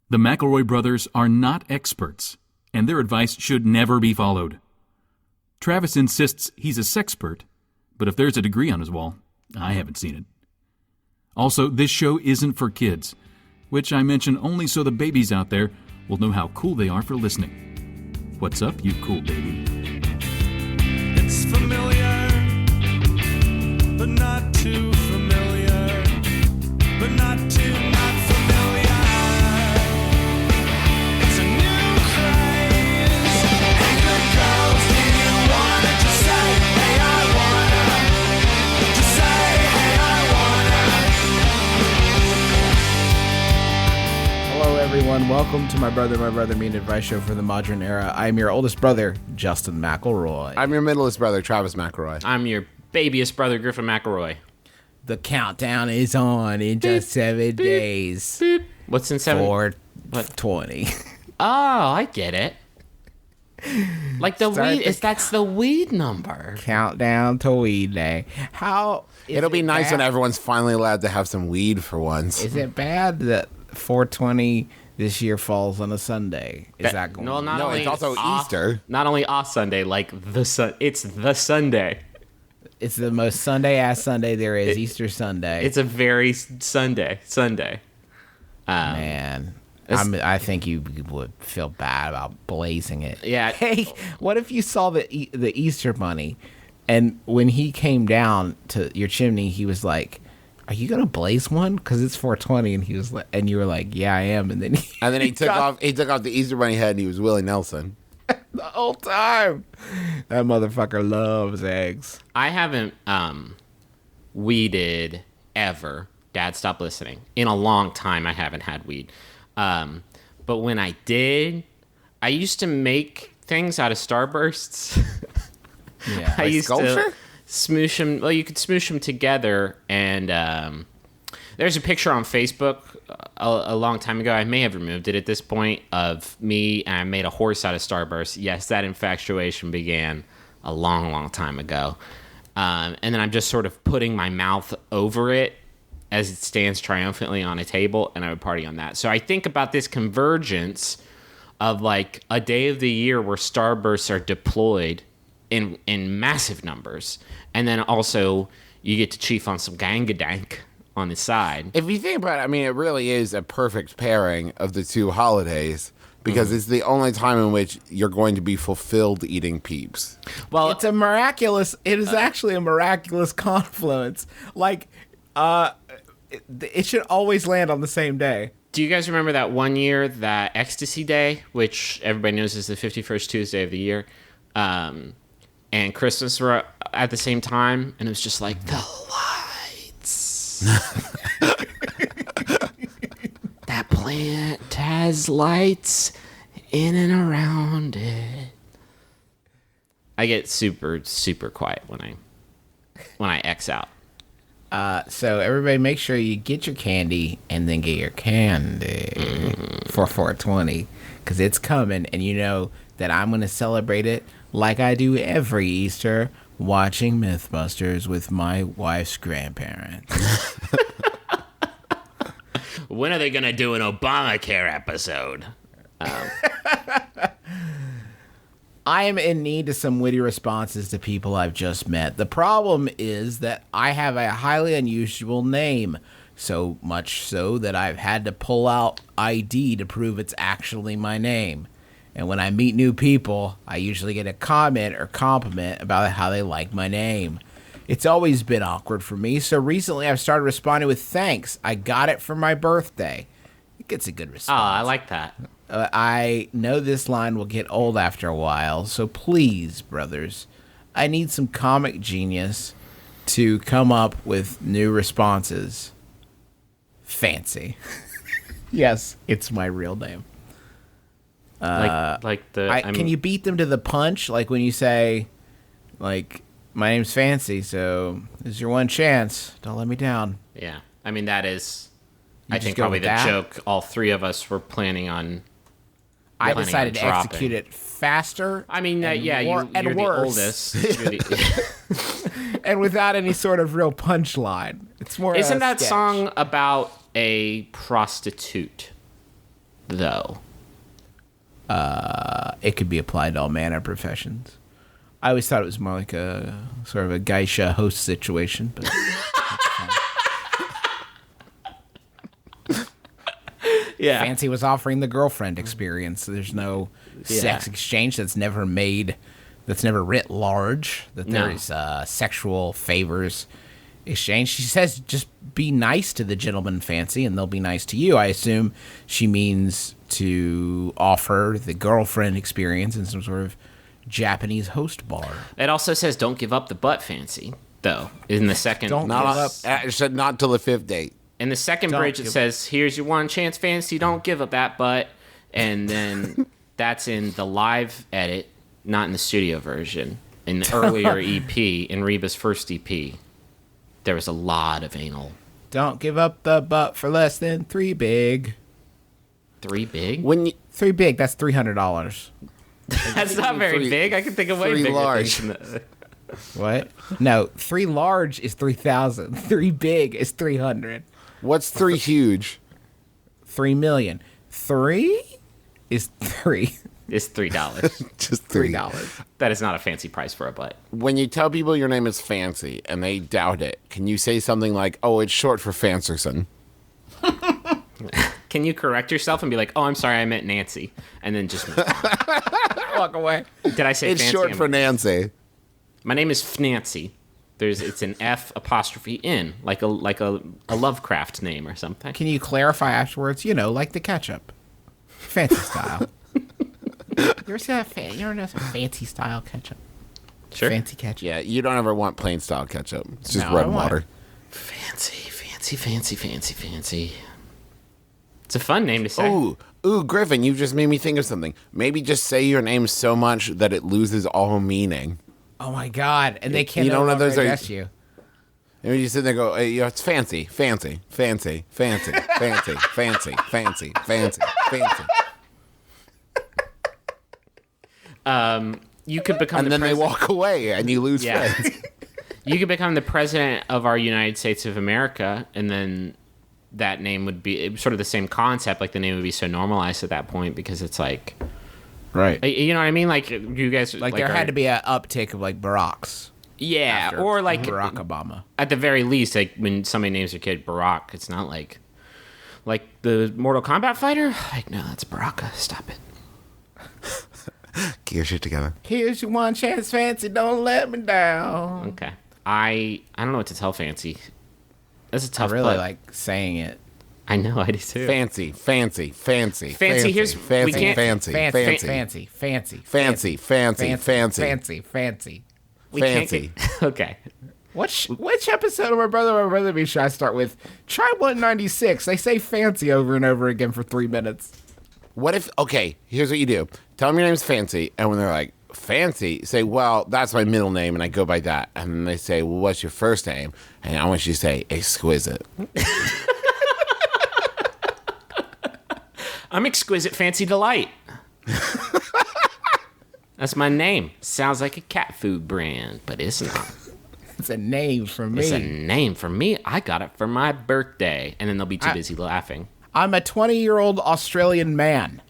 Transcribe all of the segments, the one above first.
The McElroy brothers are not experts, and their advice should never be followed. Travis insists he's a sexpert, but if there's a degree on his wall, I haven't seen it. Also, this show isn't for kids, which I mention only so the babies out there will know how cool they are for listening. What's up, you cool baby? It's familiar, but not too familiar, but not too not familiar. It's a new craze. Hey, good girls, do you wanna just say, hey, I wanna? Just say, hey, I wanna. Hello, everyone. Welcome to My Brother, Me, and Advice Show for the Modern Era. I'm your oldest brother, Justin McElroy. I'm your middleest brother, Travis McElroy. I'm your babyest brother, Griffin McElroy. The countdown is on in just 7 days. Beep. What's in 7? 420. Oh, I get it. Like the Start weed, that's the weed number. Countdown to weed day. It'll be nice when everyone's finally allowed to have some weed for once. Is it bad that 420 this year falls on a Sunday? Is that going No, on? not No, only it's also Easter. Not only off Sunday, like it's the Sunday. It's the most Sunday-ass Sunday there is, Easter Sunday. It's a very Sunday. Man, I think you would feel bad about blazing it. Yeah. Hey, what if you saw the Easter bunny, and when he came down to your chimney, he was like, "Are you gonna blaze one? Because it's 420." And he was like, and you were like, "Yeah, I am." And then he took off the Easter Bunny head and he was Willie Nelson. the whole time. That motherfucker loves eggs. I haven't weeded ever. Dad, stop listening. In a long time, I haven't had weed. But when I did, I used to make things out of Starbursts. Yeah, I used sculpture? to smoosh them. Well, you could smoosh them together, and there's a picture on Facebook a long time ago. I may have removed it at this point of me, and I made a horse out of Starburst. Yes, that infatuation began a long, long time ago. And then I'm just sort of putting my mouth over it as it stands triumphantly on a table, and I would party on that. So I think about this convergence of like a day of the year where Starbursts are deployed in massive numbers, and then also you get to chief on some gangadank on the side. If you think about it, I mean, it really is a perfect pairing of the two holidays because it's the only time in which you're going to be fulfilled eating Peeps. Well, It is actually a miraculous confluence. Like, it should always land on the same day. do you guys remember that one year, that Ecstasy Day, which everybody knows is the 51st Tuesday of the year, and Christmas were at the same time, and it was just like, the lights. That plant has lights in and around it. I get super, super quiet when I X out. So everybody make sure you get your candy and then get your candy for 420 because it's coming, and you know that I'm going to celebrate it like I do every Easter, watching Mythbusters with my wife's grandparents. When are they going to do an Obamacare episode? I am in need of some witty responses to people I've just met. The problem is that I have a highly unusual name, so much so that I've had to pull out ID to prove it's actually my name. And when I meet new people, I usually get a comment or compliment about how they like my name. It's always been awkward for me, so recently I've started responding with thanks. I got it for my birthday. It gets a good response. Oh, I like that. I know this line will get old after a while, so please, brothers, I need some comic genius to come up with new responses. Fancy. Yes, it's my real name. Can you beat them to the punch? Like when you say, like, my name's Fancy, so this is your one chance. Don't let me down. Yeah. I mean, that is, I just think, go probably with the that? joke all three of us were planning on. I planning decided on to dropping. execute it faster. I mean, and yeah, more- you're and the worse. oldest. You're the- And without any sort of real punchline. It's more Isn't a that sketch. song about a prostitute? though? It could be applied to all manner of professions. I always thought it was more like a sort of a geisha host situation, but Yeah. Fancy was offering the girlfriend experience. So there's no sex exchange that's never writ large, that No. there's sexual favors exchange. She says just be nice to the gentleman, Fancy, and they'll be nice to you. I assume she means to offer the girlfriend experience in some sort of Japanese host bar. It also says don't give up the butt, Fancy, though. In the second Don't Not, give up. it said not till the 5th date. in the second Don't bridge it give- says here's your one chance, Fancy, don't give up that butt. And then that's in the live edit, not in the studio version. In the earlier EP, in Reba's first EP, there was a lot of anal. Don't give up the butt for less than 3 big. 3 big? When you, 3 big, that's $300. That's not very three- big. I can think of way three bigger large. things than that. What? No, 3 large is 3,000. 3 big is 300. what's 3 huge? 3 million. 3 is 3. It's $3. Just 3. $3. That is not a fancy price for a butt. When you tell people your name is Fancy and they doubt it, can you say something like, "Oh, it's short for Fancerson"? Can you correct yourself and be like, "Oh, I'm sorry, I meant Nancy," and then just move on? Walk away. Did I say It's fancy? short for Nancy. My name is Fnancy. It's an F apostrophe N, like a Lovecraft name or something. Can you clarify afterwards? You know, like the ketchup. Fancy style. You ever see that? You ever know some fancy style ketchup? Sure. Fancy ketchup. Yeah, you don't ever want plain style ketchup. It's just No, red I want- water. Fancy, fancy, fancy, fancy, fancy. It's a fun name to say. Ooh, Griffin, you just made me think of something. Maybe just say your name so much that it loses all meaning. Oh my God! And they can't You don't know longer those are- address you. And you sit there and go, hey, it's fancy, fancy, fancy, fancy, fancy, fancy, fancy, fancy, fancy. You could become And the then they president. walk away and you lose Yeah. friends. You could become the president of our United States of America, and then that name would be sort of the same concept. Like the name would be so normalized at that point because it's like, Right. you know what I mean? Like you guys, Like there had to be an uptick of like Baracks. yeah, after or like Barack Obama. at the very least, like when somebody names their kid Barack, it's not like the Mortal Kombat fighter. Like no, that's Baraka. Stop it. Get your shit together. Here's your one chance, Fancy. Don't let me down. Okay, I don't know what to tell Fancy. That's a I tough. really but like saying it. I know I do too. Fancy, fancy, fancy, Fancy, here's- we fancy, can't- fancy, Fancy, fancy, fancy, fancy, fancy, fancy, fancy, fancy, fancy. We can't fancy. get- okay. Which episode of My Brother Me should I start with? Try 196. They say fancy over and over again for 3 minutes. What if, okay, here's what you do. Tell them your name's Fancy, and when they're like, Fancy, say, well, that's my middle name, and I go by that. And then they say, well, what's your first name? And I want you to say, Exquisite. I'm Exquisite Fancy Delight. That's my name. Sounds like a cat food brand, but it's not. It's a name for me. It's a name for me. I got it for my birthday. And then they'll be too busy laughing. I'm a 20-year-old Australian man,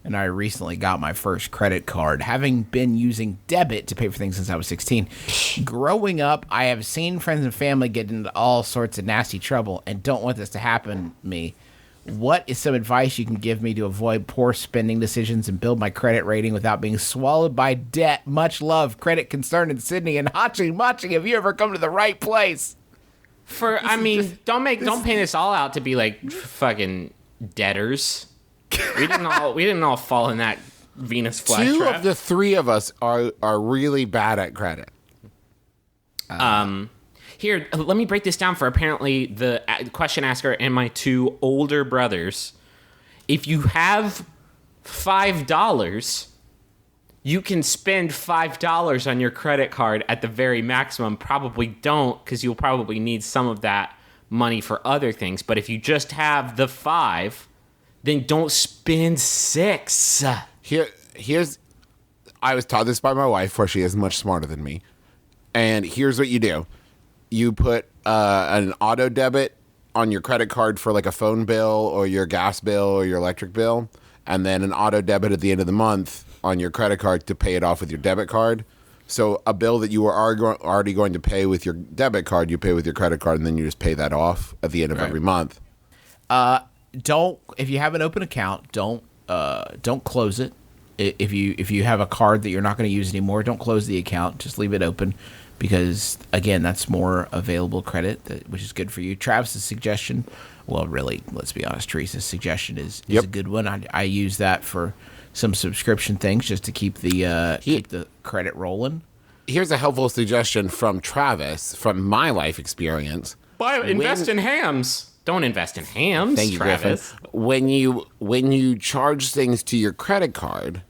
and I recently got my first credit card, having been using debit to pay for things since I was 16. Growing up, I have seen friends and family get into all sorts of nasty trouble and don't want this to happen to me. What is some advice you can give me to avoid poor spending decisions and build my credit rating without being swallowed by debt? Much love, Credit Concern in Sydney, and Hachi Machi, have you ever come to the right place? Don't paint this all out to be like fucking debtors. We didn't all fall in that Venus flytrap. Two of the three of us are really bad at credit. Here, let me break this down for apparently the question asker and my two older brothers. If you have $5, you can spend $5 on your credit card at the very maximum. Probably don't, because you'll probably need some of that money for other things. But if you just have the 5, then don't spend 6. Here's, I was taught this by my wife, for she is much smarter than me. And here's what you do. You put an auto debit on your credit card for like a phone bill or your gas bill or your electric bill, and then an auto debit at the end of the month on your credit card to pay it off with your debit card. So a bill that you were already going to pay with your debit card, you pay with your credit card, and then you just pay that off at the end of every month. If you have an open account, don't close it. If you have a card that you're not going to use anymore, don't close the account. Just leave it open, because again, that's more available credit, which is good for you. Travis's suggestion, well, really, let's be honest, Teresa's suggestion is a good one. I use that for some subscription things just to keep the credit rolling. Here's a helpful suggestion from Travis, from my life experience. Invest in hams. Don't invest in hams, Thank you, Travis. Griffin. When you charge things to your credit card,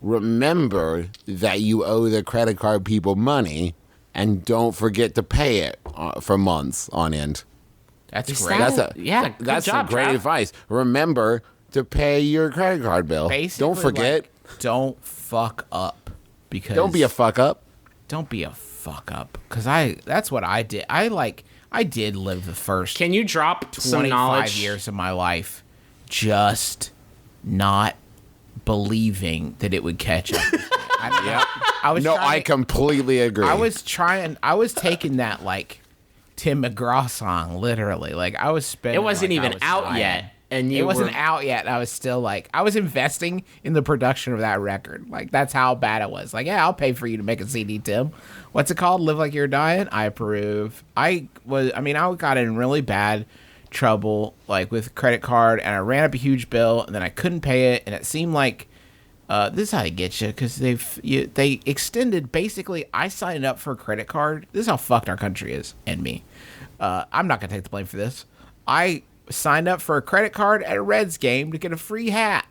remember that you owe the credit card people money, and don't forget to pay it for months on end. That's Is great. that- That's good job, some great Trav. advice. Remember to pay your credit card bill. Basically, Don't forget. like, don't fuck up, because Don't be a fuck up. Don't be a fuck up, because that's what I did. I did live the first Can you drop some 25 knowledge? years of my life just not believing that it would catch up. I completely agree. I was taking that like Tim McGraw song, literally. Like, I was spending. It wasn't like I even was out dying. yet, and It wasn't out yet. I was still like, I was investing in the production of that record. Like, that's how bad it was. Like, yeah, I'll pay for you to make a CD, Tim. What's it called? Live Like You're Dying? I approve. I got in really bad trouble, like, with credit card, and I ran up a huge bill, and then I couldn't pay it, and it seemed like, this is how I get you, because they extended, basically, I signed up for a credit card. This is how fucked our country is, and me. I'm not going to take the blame for this. I signed up for a credit card at a Reds game to get a free hat.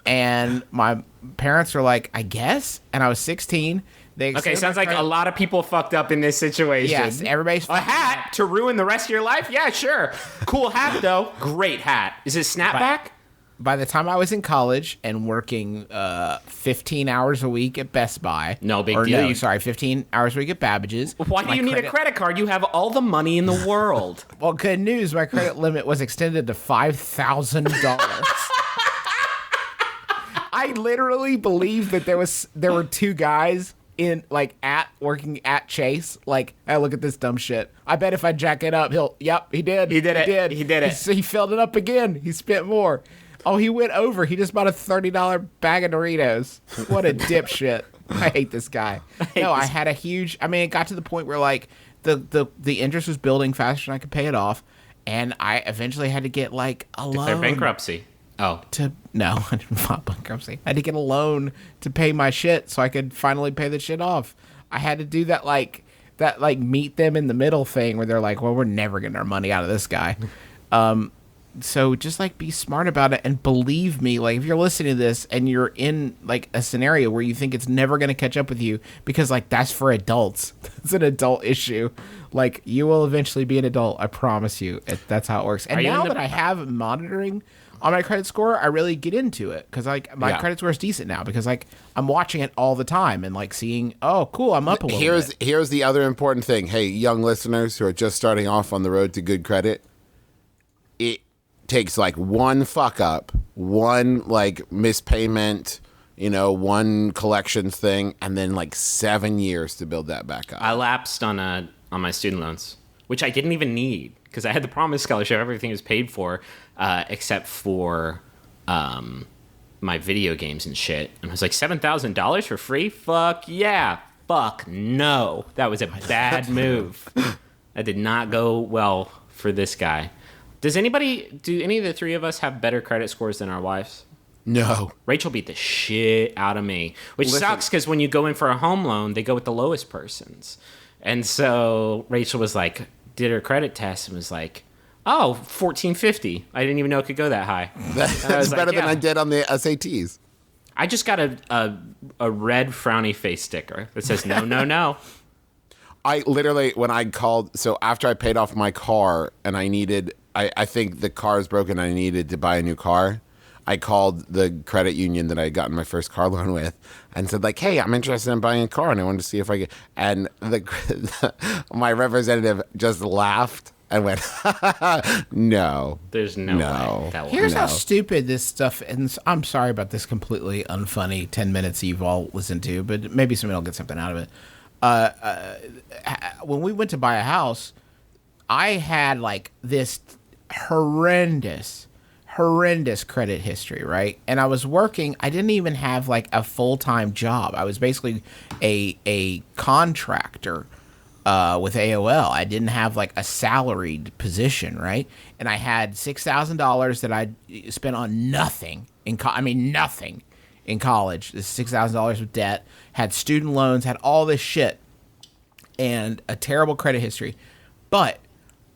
And my parents were like, I guess? And I was 16. Okay, sounds like a lot of people fucked up in this situation. Yes, everybody's A hat to ruin the rest of your life? Yeah, sure. Cool hat, though. Great hat. Is it snapback? By the time I was in college and working 15 hours a week at Best Buy. No big deal. No, sorry, 15 hours a week at Babbage's. Why do you need a credit card? You have all the money in the world. Well, good news. My credit limit was extended to $5,000. I literally believe that there were two guys working at Chase. Like, hey, look at this dumb shit. I bet if I jack it up, he did. He did it. He filled it up again. He spent more. Oh, he went over. He just bought a $30 bag of Doritos. What a dipshit. I hate this guy. I had a huge, it got to the point where, like, the interest was building faster than I could pay it off. And I eventually had to get, like, a loan. Declare bankruptcy. No, I didn't file bankruptcy. I had to get a loan to pay my shit so I could finally pay the shit off. I had to do that meet them in the middle thing where they're like, well, we're never getting our money out of this guy. So just, like, be smart about it, and believe me, like, if you're listening to this and you're in, like, a scenario where you think it's never going to catch up with you, because, like, that's for adults. It's an adult issue. Like, you will eventually be an adult. I promise you. That's how it works. And now that I have monitoring on my credit score, I really get into it, because, like, my credit score is decent now, because, like, I'm watching it all the time and, like, seeing, oh, cool, I'm up a little bit. Here's the other important thing. Hey, young listeners who are just starting off on the road to good credit, it takes, like, one fuck up, one, like, mispayment, one collections thing, and then, like, 7 years to build that back up. I lapsed on my student loans, which I didn't even need, because I had the Promise Scholarship. Everything was paid for, except for my video games and shit. And I was like, $7,000 for free? Fuck yeah. Fuck no. That was a bad move. That did not go well for this guy. Do any of the three of us have better credit scores than our wives? No. Rachel beat the shit out of me, which sucks, because when you go in for a home loan, they go with the lowest persons. And so Rachel did her credit test and was like, oh, 1450. I didn't even know it could go that high. That's better than I did on the SATs. I just got a red frowny face sticker that says no, no, no. I literally, when I called, so after I paid off my car and I think the car is broken and I needed to buy a new car, I called the credit union that I had gotten my first car loan with and said, like, hey, I'm interested in buying a car and I wanted to see if I could. And my representative just laughed and went, no. There's no way that will Here's how happen. stupid this stuff, and I'm sorry about this completely unfunny 10 minutes you've all listened to, but maybe somebody will get something out of it. When we went to buy a house, I had like this horrendous credit history, right? And I was working, I didn't even have like a full-time job. I was basically a contractor with AOL. I didn't have like a salaried position, right? And I had $6,000 that I spent on nothing nothing in college. This $6,000 of debt, had student loans, had all this shit, and a terrible credit history. But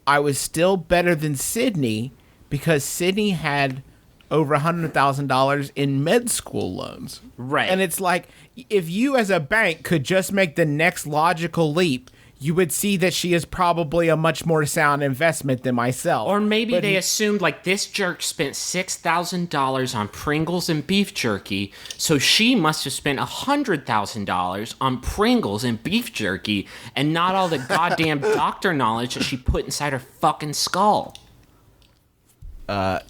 I was still better than Sydney because Sydney had over $100,000 in med school loans. Right. And it's like, if you as a bank could just make the next logical leap, you would see that she is probably a much more sound investment than myself. Or maybe But they assumed, like, this jerk spent $6,000 on Pringles and beef jerky, so she must have spent $100,000 on Pringles and beef jerky and not all the goddamn doctor knowledge that she put inside her fucking skull.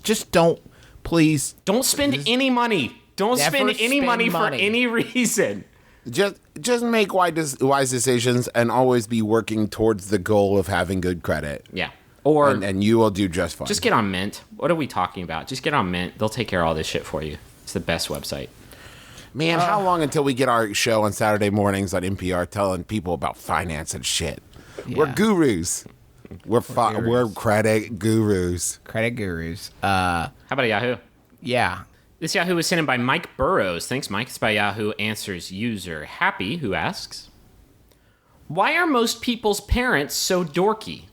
just don't, please. Don't spend any money. Don't Never spend any spend money for money. any reason. Just make wise decisions and always be working towards the goal of having good credit. Yeah. Or And you will do just fine. just get on Mint. What are we talking about? Just get on Mint. They'll take care of all this shit for you. It's the best website. Man, how long until we get our show on Saturday mornings on NPR telling people about finance and shit? We're Yeah. gurus. We're credit gurus. Credit gurus. How about Yahoo? Yeah. This Yahoo was sent in by Mike Burrows. Thanks, Mike. It's by Yahoo Answers user Happy, who asks, why are most people's parents so dorky?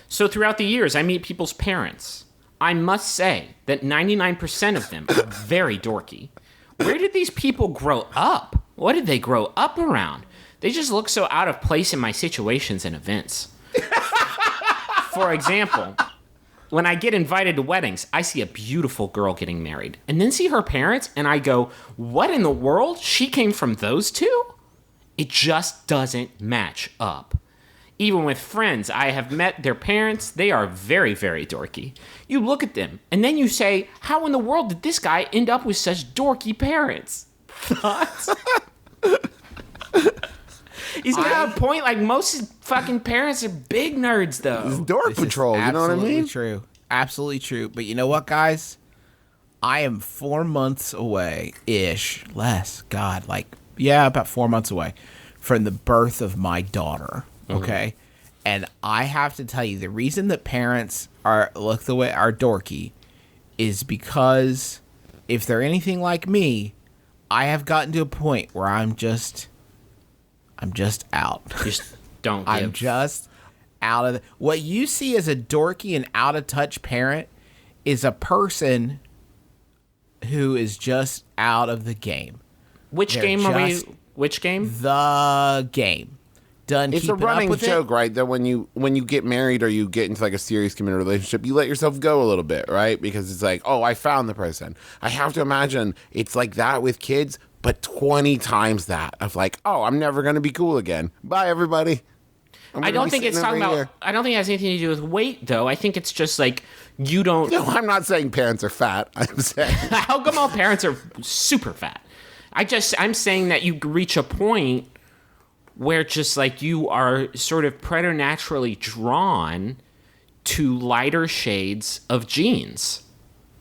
So throughout the years, I meet people's parents. I must say that 99% of them are very dorky. Where did these people grow up? What did they grow up around? They just look so out of place in my situations and events. For example, when I get invited to weddings, I see a beautiful girl getting married and then see her parents and I go, what in the world? She came from those two? It just doesn't match up. Even with friends, I have met their parents. They are very, very dorky. You look at them and then you say, how in the world did this guy end up with such dorky parents? Thoughts? He's got a point. Like, most fucking parents are big nerds, though. Dork This is Patrol, you know what I absolutely mean? True. Absolutely true. But you know what, guys? I am 4 months away-ish. Less. God, about 4 months away from the birth of my daughter. Okay? And I have to tell you, the reason that parents look the way are dorky is because if they're anything like me, I have gotten to a point where I'm just out. Just don't give. I'm just out of what you see as a dorky and out of touch parent is a person who is just out of the game. Which They're game are we? just- Which game? The game. Done It's a keeping up running with joke, it. right? That when you get married or you get into like a serious committed relationship, you let yourself go a little bit, right? Because it's like, oh, I found the person. I have to imagine it's like that with kids, but 20 times that of like, oh, I'm never gonna be cool again. Bye, everybody. I don't think it's talking about. I don't think it has anything to do with weight, though. I think it's just like you don't. No, I'm not saying parents are fat. I'm saying How come all parents are super fat? I'm saying that you reach a point where just like you are sort of preternaturally drawn to lighter shades of jeans.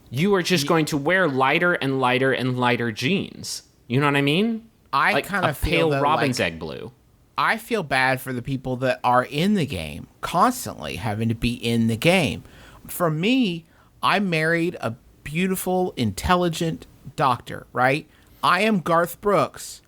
You are just going to wear lighter and lighter and lighter jeans. You know what I mean? I Like kind a of feel pale though, robin's like, egg blue. I feel bad for the people that are in the game, constantly having to be in the game. For me, I married a beautiful, intelligent doctor, right? I am Garth Brooks,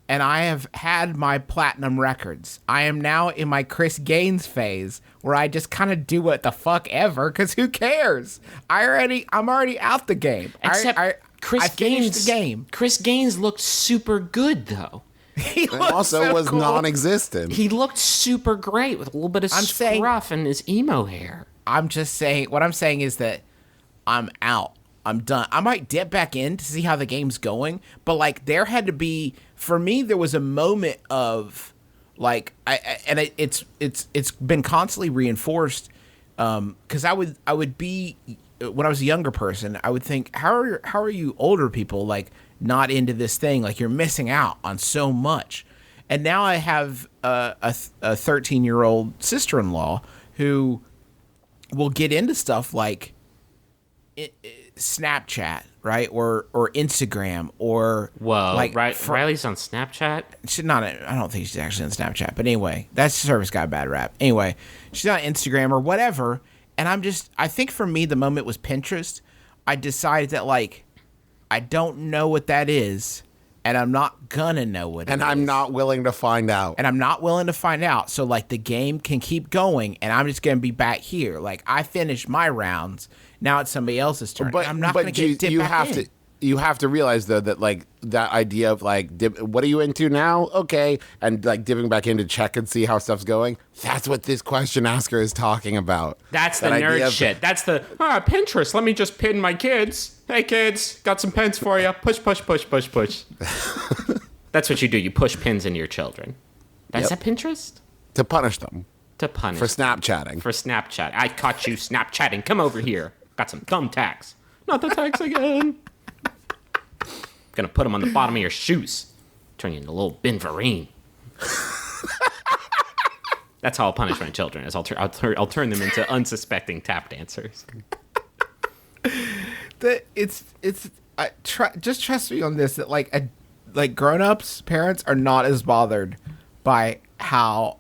and I have had my platinum records. I am now in my Chris Gaines phase, where I just kind of do what the fuck ever, because who cares? I'm already out the game. Except I Chris finished Gaines. the game. Chris Gaines looked super good, though. He and looks also so was cool. non-existent. He looked super great with a little bit of I'm saying- scruff and his emo hair. I'm just saying, what I'm saying is that I'm out. I'm done. I might dip back in to see how the game's going, but like there had to be, for me, there was a moment of Like it's been constantly reinforced. Because I would be, when I was a younger person, I would think, how are you older people like not into this thing? Like you're missing out on so much. And now I have a 13-year-old sister-in-law who will get into stuff like Snapchat, right, or Instagram, or like Riley's on Snapchat. She's not. I don't think she's actually on Snapchat, but anyway, that service got a bad rap. Anyway, she's on Instagram or whatever, and I think for me the moment was Pinterest. I decided that like I don't know what that is, and I'm not gonna know what it is. And I'm not willing to find out. And I'm not willing to find out. So like the game can keep going, and I'm just gonna be back here. Like I finished my rounds. Now it's somebody else's turn. But I'm not gonna get dipped back in. You have to realize though that like that idea of like what are you into now? Okay, and like dipping back in to check and see how stuff's going. That's what this question asker is talking about. That's the nerd shit. That's the Pinterest. Let me just pin my kids. Hey kids, got some pins for you. Push, push, push, push, push. That's what you do. You push pins into your children. That's that Pinterest? To punish them. To punish for Snapchatting. For Snapchat. I caught you Snapchatting. Come over here. Got some thumbtacks. Not the tags again. Gonna put them on the bottom of your shoes. Turn you into a little Ben Vereen. That's how I'll punish my children. Is I'll turn them into unsuspecting tap dancers. Just trust me on this. That like grown-ups, parents are not as bothered by how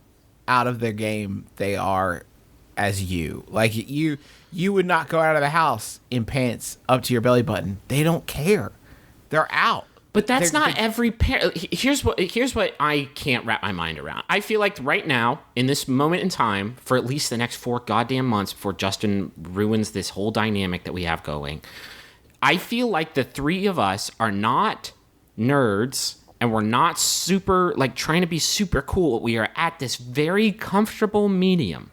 out of their game they are as you. Like you would not go out of the house in pants up to your belly button. They don't care. They're out. But that's not every parent. Here's what I can't wrap my mind around. I feel like right now, in this moment in time, for at least the next 4 goddamn months before Justin ruins this whole dynamic that we have going, I feel like the 3 of us are not nerds and we're not super, like, trying to be super cool. We are at this very comfortable medium.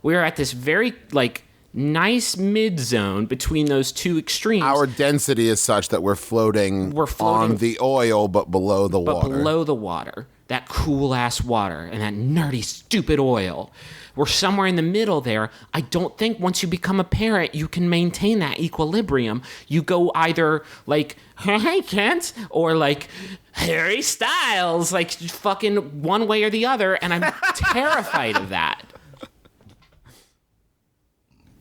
We are at this very, like, nice mid-zone between those 2 extremes. Our density is such that we're floating on the oil but below the water. But below the water. That cool-ass water and that nerdy, stupid oil. We're somewhere in the middle there. I don't think once you become a parent, you can maintain that equilibrium. You go either like, hey, Kent, or like, Harry Styles, like fucking one way or the other, and I'm terrified of that.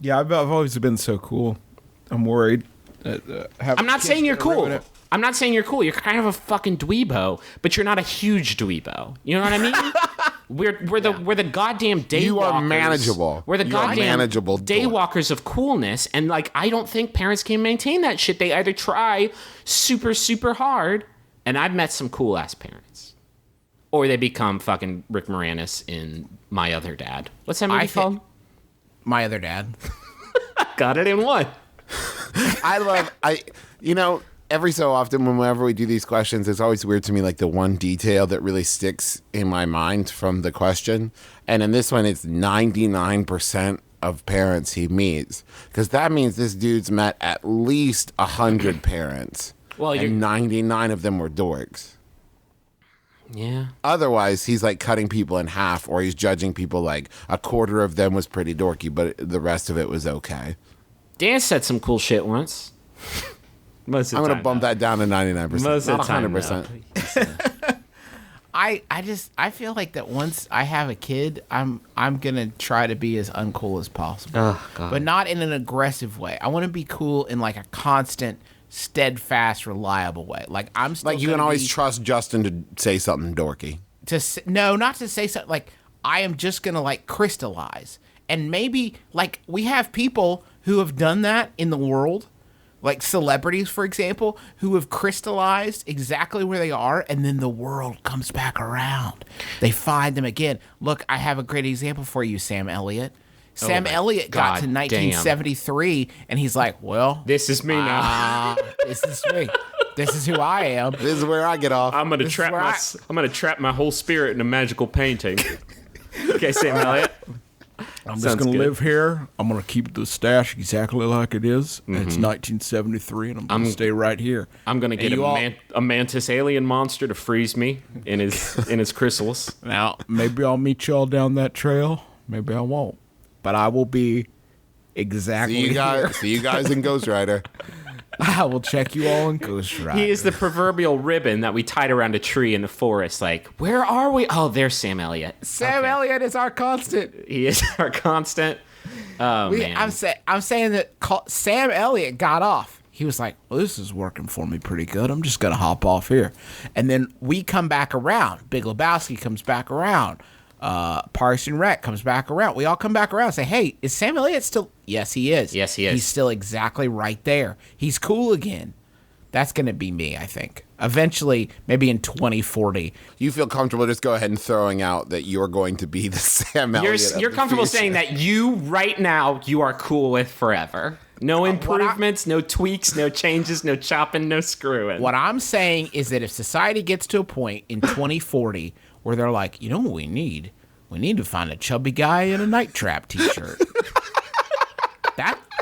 Yeah, I've always been so cool. I'm worried. I'm not saying you're cool. I'm not saying you're cool. You're kind of a fucking dweebo, but you're not a huge dweebo. You know what I mean? We're the goddamn daywalkers. You are manageable. We're the goddamn manageable daywalkers of coolness, and like I don't think parents can maintain that shit. They either try super super hard, and I've met some cool ass parents, or they become fucking Rick Moranis in My Other Dad. What's that movie called? My Other Dad. Got it in one. Every so often, whenever we do these questions, it's always weird to me, like the one detail that really sticks in my mind from the question. And in this one, it's 99% of parents he meets. Because that means this dude's met at least 100 parents. Well, and 99 of them were dorks. Yeah. Otherwise, he's like cutting people in half, or he's judging people like a quarter of them was pretty dorky, but the rest of it was okay. Dan said some cool shit once. I'm going to bump that down to 99%. Most not of the time, 100%. I feel like that once I have a kid, I'm gonna try to be as uncool as possible. Oh, God. But not in an aggressive way. I want to be cool in like a constant, steadfast, reliable way. Like I'm still like you can always trust Justin to say something dorky. Not to say something like I am just gonna like crystallize. And maybe like we have people who have done that in the world. Like celebrities, for example, who have crystallized exactly where they are, and then the world comes back around. They find them again. Look, I have a great example for you, Sam Elliott. Sam Elliott got to 1973, and he's like, well... This is me now. This is me. This is who I am. This is where I get off. I'm gonna trap my whole spirit in a magical painting. Okay, Sam Elliott. I'm just going to live here. I'm going to keep the stash exactly like it is. Mm-hmm. It's 1973, and I'm going to stay right here. I'm going to get a mantis alien monster to freeze me in his chrysalis. Now, maybe I'll meet y'all down that trail. Maybe I won't. But I will be exactly here. See you guys in Ghost Rider. I will check you all in Ghost Rider. He is the proverbial ribbon that we tied around a tree in the forest. Like, where are we? Oh, there's Sam Elliott. Sam Elliott is our constant. He is our constant. Oh, man. I'm saying that Sam Elliott got off. He was like, well, this is working for me pretty good. I'm just going to hop off here. And then we come back around. Big Lebowski comes back around. Parks and Rec comes back around. We all come back around and say, hey, is Sam Elliott still? Yes, he is. Yes, he is. He's still exactly right there. He's cool again. That's going to be me, I think. Eventually, maybe in 2040. You feel comfortable just go ahead and throwing out that you're going to be the Sam Elliott. You're comfortable saying that you, right now, you are cool with forever. No improvements, no tweaks, no changes, no chopping, no screwing. What I'm saying is that if society gets to a point in 2040 where they're like, you know what we need? We need to find a chubby guy in a Night Trap t-shirt.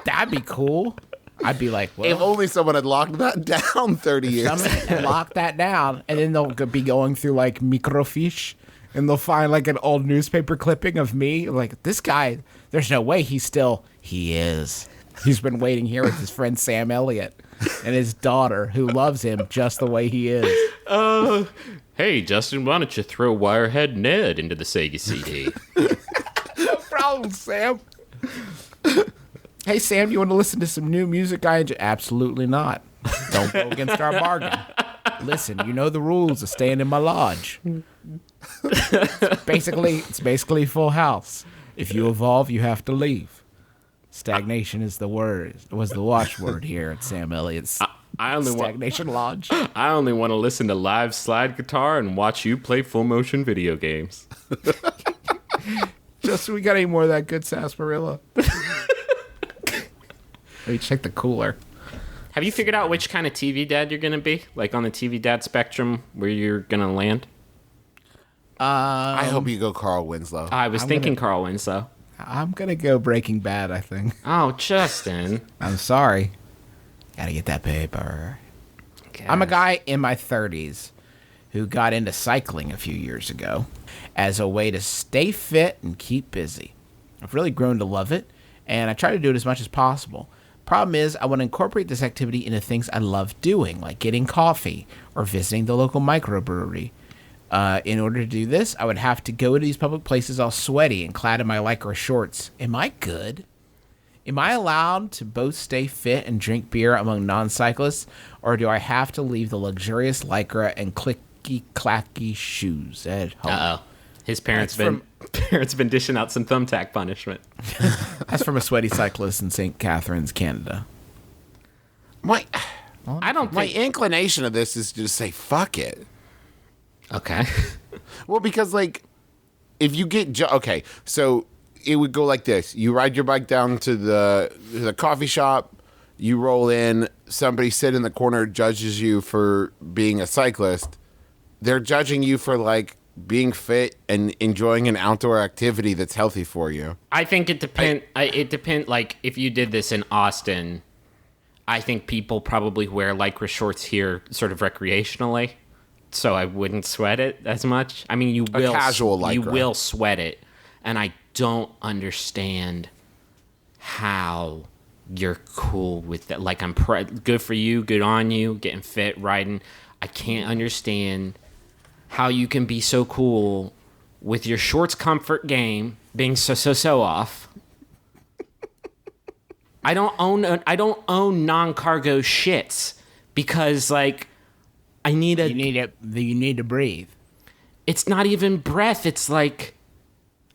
That'd be cool. I'd be like, well, if only someone had locked that down 30 years someone had locked that down, and then they'll be going through like microfiche, and they'll find like an old newspaper clipping of me. Like, this guy, there's no way he is. He's been waiting here with his friend Sam Elliott and his daughter, who loves him just the way he is. Hey, Justin, why don't you throw Wirehead Ned into the Sega CD? No problem, Sam. Hey, Sam, do you want to listen to some new music I enjoy? Absolutely not. Don't go against our bargain. Listen, you know the rules of staying in my lodge. It's basically Full House. If you evolve, you have to leave. Stagnation is the watchword here at Sam Elliott's Stagnation Lodge. I only want to listen to live slide guitar and watch you play full motion video games. Just so we got any more of that good sarsaparilla. Let me check the cooler. Have you figured out which kind of TV dad you're going to be? Like on the TV dad spectrum where you're going to land? I hope you go Carl Winslow. I was thinking Carl Winslow. I'm going to go Breaking Bad, I think. Oh, Justin. I'm sorry. Gotta get that paper. Gosh. I'm a guy in my 30s who got into cycling a few years ago as a way to stay fit and keep busy. I've really grown to love it, and I try to do it as much as possible. Problem is, I want to incorporate this activity into things I love doing, like getting coffee or visiting the local microbrewery. In order to do this, I would have to go to these public places all sweaty and clad in my Lycra shorts. Am I good? Am I allowed to both stay fit and drink beer among non-cyclists, or do I have to leave the luxurious Lycra and clicky-clacky shoes at home? Uh-oh. His parents been dishing out some thumbtack punishment. That's from a sweaty cyclist in St. Catharines, Canada. My My inclination of this is to just say, fuck it. Okay. Well, because, like, if you get... okay, so it would go like this. You ride your bike down to the coffee shop. You roll in. Somebody sit in the corner, judges you for being a cyclist. They're judging you for, like, being fit and enjoying an outdoor activity that's healthy for you. I think it depends. Like, if you did this in Austin, I think people probably wear Lycra shorts here sort of recreationally. So I wouldn't sweat it as much. I mean, you will casual Lycra. You will sweat it, and I don't understand how you're cool with that. Like, good for you, good on you, getting fit, riding. I can't understand how you can be so cool with your shorts comfort game being so off. I don't own non-cargo shits because, like, you need to breathe. It's not even breath. It's like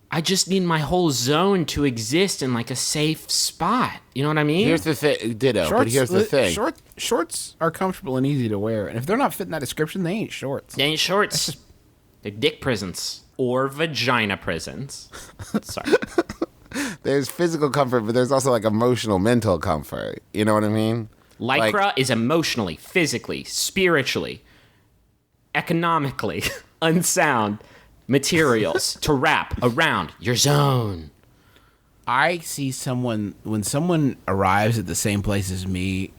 I just need my whole zone to exist in like a safe spot. You know what I mean? Here's the thing, ditto. But here's the thing: shorts are comfortable and easy to wear, and if they're not fitting that description, they ain't shorts. They ain't shorts. They're dick prisons or vagina prisons. Sorry. There's physical comfort, but there's also like emotional, mental comfort. You know what I mean? Lycra is emotionally, physically, spiritually, economically unsound materials to wrap around your zone. I see when someone arrives at the same place as me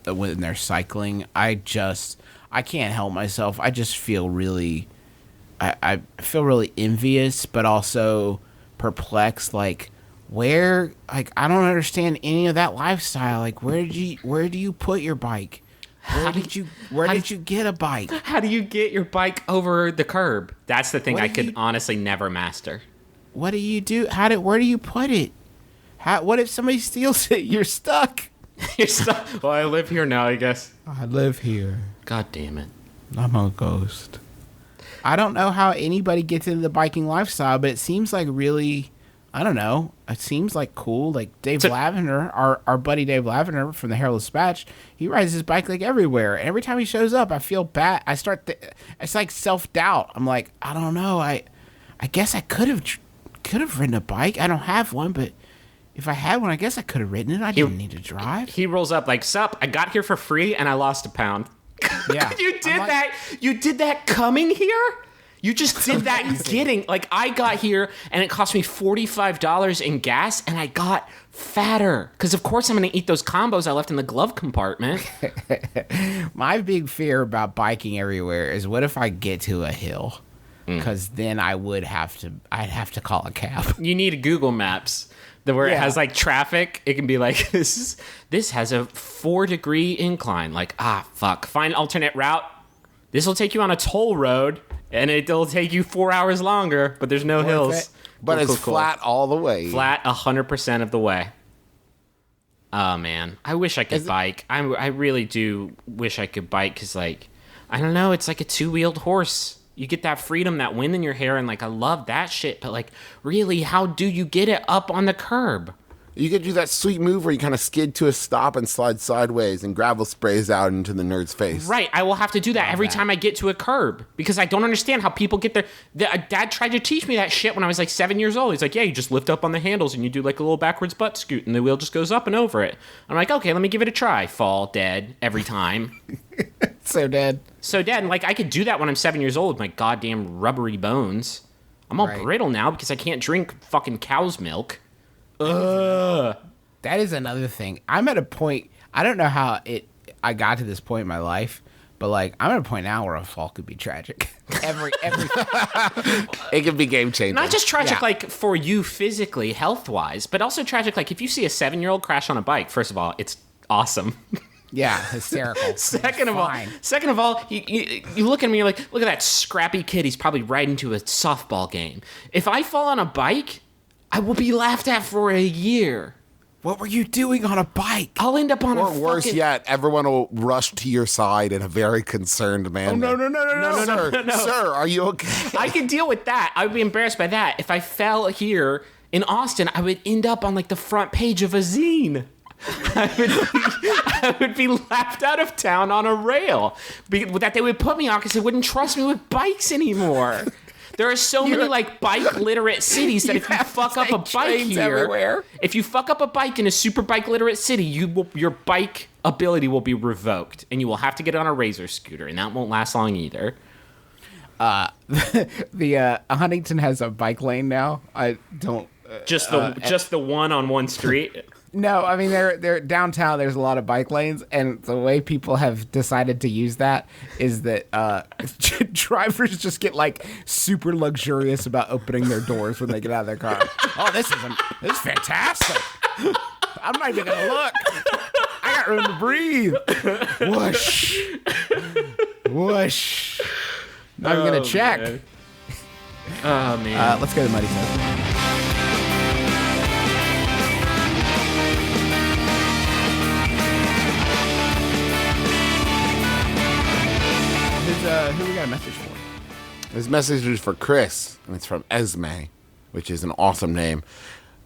when they're cycling, I can't help myself. I just feel really I feel really envious, but also perplexed. Like, where? Like, I don't understand any of that lifestyle. Like, where do you put your bike? Where did you get a bike? How do you get your bike over the curb? That's the thing What I do could you- honestly never master. What do you do? Where do you put it? What if somebody steals it? You're stuck. You're stuck. Well, I live here now, I guess. I live here. God damn it. I'm a ghost. I don't know how anybody gets into the biking lifestyle, but it seems like really, I don't know. It seems like cool. Like Dave Lavender, our buddy Dave Lavender from the Herald Dispatch, he rides his bike like everywhere. And every time he shows up, I feel bad. It's like self-doubt. I'm like, I don't know. I guess I could have ridden a bike. I don't have one, but if I had one, I guess I could have ridden it. I didn't need to drive. He rolls up like, sup, I got here for free and I lost a pound. Yeah. You did I'm like- that? You did that coming here? You just did that getting, like, I got here and it cost me $45 in gas and I got fatter. Because, of course, I'm going to eat those combos I left in the glove compartment. My big fear about biking everywhere is what if I get to a hill? Mm. Because then I'd have to call a cab. You need a Google Maps where it Yeah. has, like, traffic. It can be like, this has a 4-degree incline. Like, fuck. Find alternate route. This will take you on a toll road. And it'll take you 4 hours longer, but there's no hills. it. But Cool, it's cool. flat all the way. Flat 100% of the way. Oh, man. I wish I could bike. I really do wish I could bike because, like, I don't know. It's like a two-wheeled horse. You get that freedom, that wind in your hair, and, like, I love that shit. But, like, really, how do you get it up on the curb? You could do that sweet move where you kind of skid to a stop and slide sideways and gravel sprays out into the nerd's face. Right. I will have to do that every time I get to a curb because I don't understand how people get there. Dad tried to teach me that shit when I was like 7 years old. He's like, yeah, you just lift up on the handles and you do like a little backwards butt scoot and the wheel just goes up and over it. I'm like, okay, let me give it a try. Fall dead every time. So dead. So dead. And like, I could do that when I'm 7 years old with my goddamn rubbery bones. I'm all Right. brittle now because I can't drink fucking cow's milk. That is another thing. I'm at a point. I don't know how I got to this point in my life, but like I'm at a point now where a fall could be tragic. every It could be game changing. Not just tragic, Yeah. like, for you physically, health-wise, but also tragic, like, if you see a 7-year-old crash on a bike, first of all, it's awesome. yeah, hysterical. Second It's of fine. all, you look at me, you're like, look at that scrappy kid, he's probably riding to a softball game. If I fall on a bike, I will be laughed at for a year. What were you doing on a bike? I'll end up on Or a worse fucking... yet, everyone will rush to your side in a very concerned manner. no. Sir, sir, are you okay? I can deal with that. I would be embarrassed by that. If I fell here in Austin, I would end up on, like, the front page of a zine. I would be laughed out of town on a rail. That they would put me on because they wouldn't trust me with bikes anymore. There are so many like bike literate cities that if you fuck up a bike trains here, everywhere. if you fuck up a bike in a super bike literate city, your bike ability will be revoked, and you will have to get on a razor scooter, and that won't last long either. The Huntington has a bike lane now. I don't. Just the one on one street. No, I mean they're downtown. There's a lot of bike lanes, and the way people have decided to use that is that drivers just get like super luxurious about opening their doors when they get out of their car. Oh, this is fantastic. I'm not even gonna look. I got room to breathe. Whoosh, whoosh. Not even gonna check. Man. Oh man. Let's go to Muddy Tub. Who we got a message for? This message is for Chris, and it's from Esme, which is an awesome name.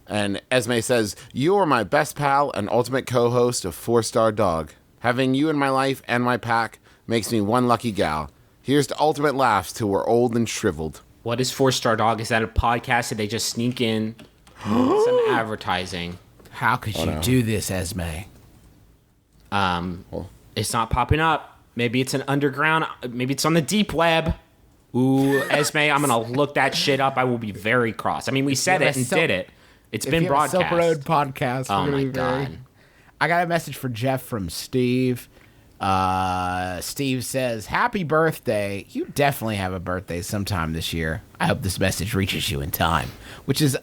And Esme says, "You are my best pal and ultimate co-host of 4-Star Dog. Having you in my life and my pack makes me one lucky gal. Here's to ultimate laughs till we're old and shriveled." What is 4-Star Dog? Is that a podcast that they just sneak in some advertising? How could you do this, Esme? It's not popping up. Maybe it's an underground. Maybe it's on the deep web. Ooh, Esme, I'm gonna look that shit up. I will be very cross. I mean, we said you it have a and Silk- did it. It's If been you have a broadcast. Silk Road podcast. Oh we're gonna my be very- god. I got a message for Jeff from Steve. Steve says, happy birthday. You definitely have a birthday sometime this year. I hope this message reaches you in time, which is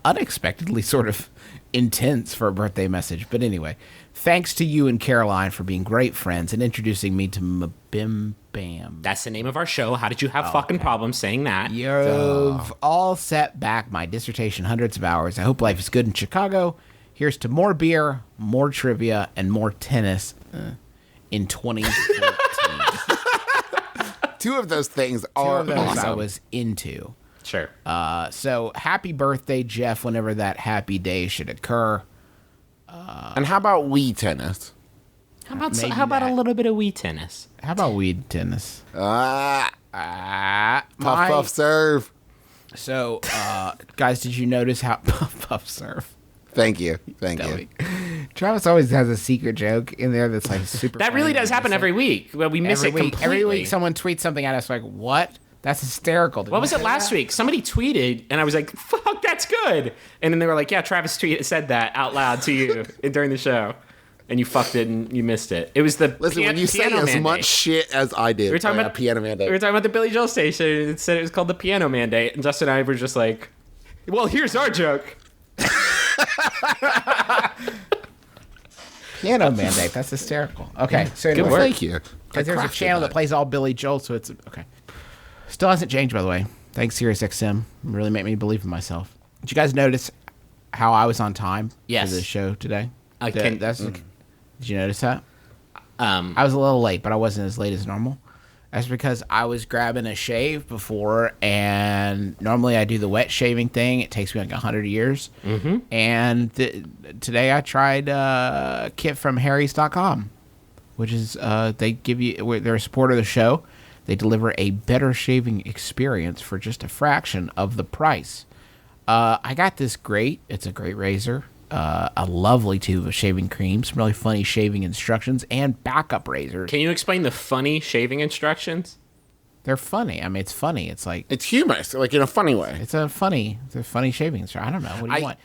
unexpectedly sort of intense for a birthday message. But anyway, thanks to you and Caroline for being great friends and introducing me to MBMBaM. That's the name of our show. How did you have fucking problems saying that? You've all set back my dissertation hundreds of hours. I hope life is good in Chicago. Here's to more beer, more trivia, and more tennis in 2014. Two of those things Two are of those awesome. I was into. Sure. So happy birthday, Jeff, whenever that happy day should occur. And how about Wii tennis? How about maybe a that. little bit of Wii tennis? How about weed tennis? Puff, My- puff, serve. So, guys, did you notice how Puff Surf? Thank you. Thank you. Travis always has a secret joke in there that's like super. That really funny. does happen every week. Well, we miss Every it week. completely. Every week, someone tweets something at us like, "What? That's hysterical." What was it last week? Somebody tweeted, and I was like, "Fuck, that's good." And then they were like, "Yeah, Travis said that out loud to you during the show, and you fucked it and you missed it." It was the Listen, when you say Piano as Mandate. much shit as I did, We were talking about Piano Mandate. We were talking about the Billy Joel station. And it said it was called the Piano Mandate, and Justin and I were just like, "Well, here's our joke." Piano Mandate? That's hysterical. Okay, so anyway, work. Thank you. because there's a crafted channel that plays all Billy Joel, so it's okay. Still hasn't changed, by the way. Thanks, SiriusXM. Really made me believe in myself. Did you guys notice how I was on time Yes. for the show today? I Did can- Did you notice that? I was a little late, but I wasn't as late as normal. That's because I was grabbing a shave before, and normally I do the wet shaving thing. It takes me like 100 years. Mm-hmm. And today I tried a kit from Harry's.com, which is they give you, they're a supporter of the show. They deliver a better shaving experience for just a fraction of the price. I got this it's a great razor. A lovely tube of shaving cream, some really funny shaving instructions, and backup razors. Can you explain the funny shaving instructions? They're funny. I mean, it's funny. It's like It's humorous, like in a funny way. it's a funny shaving instruction. I don't know. What do you want?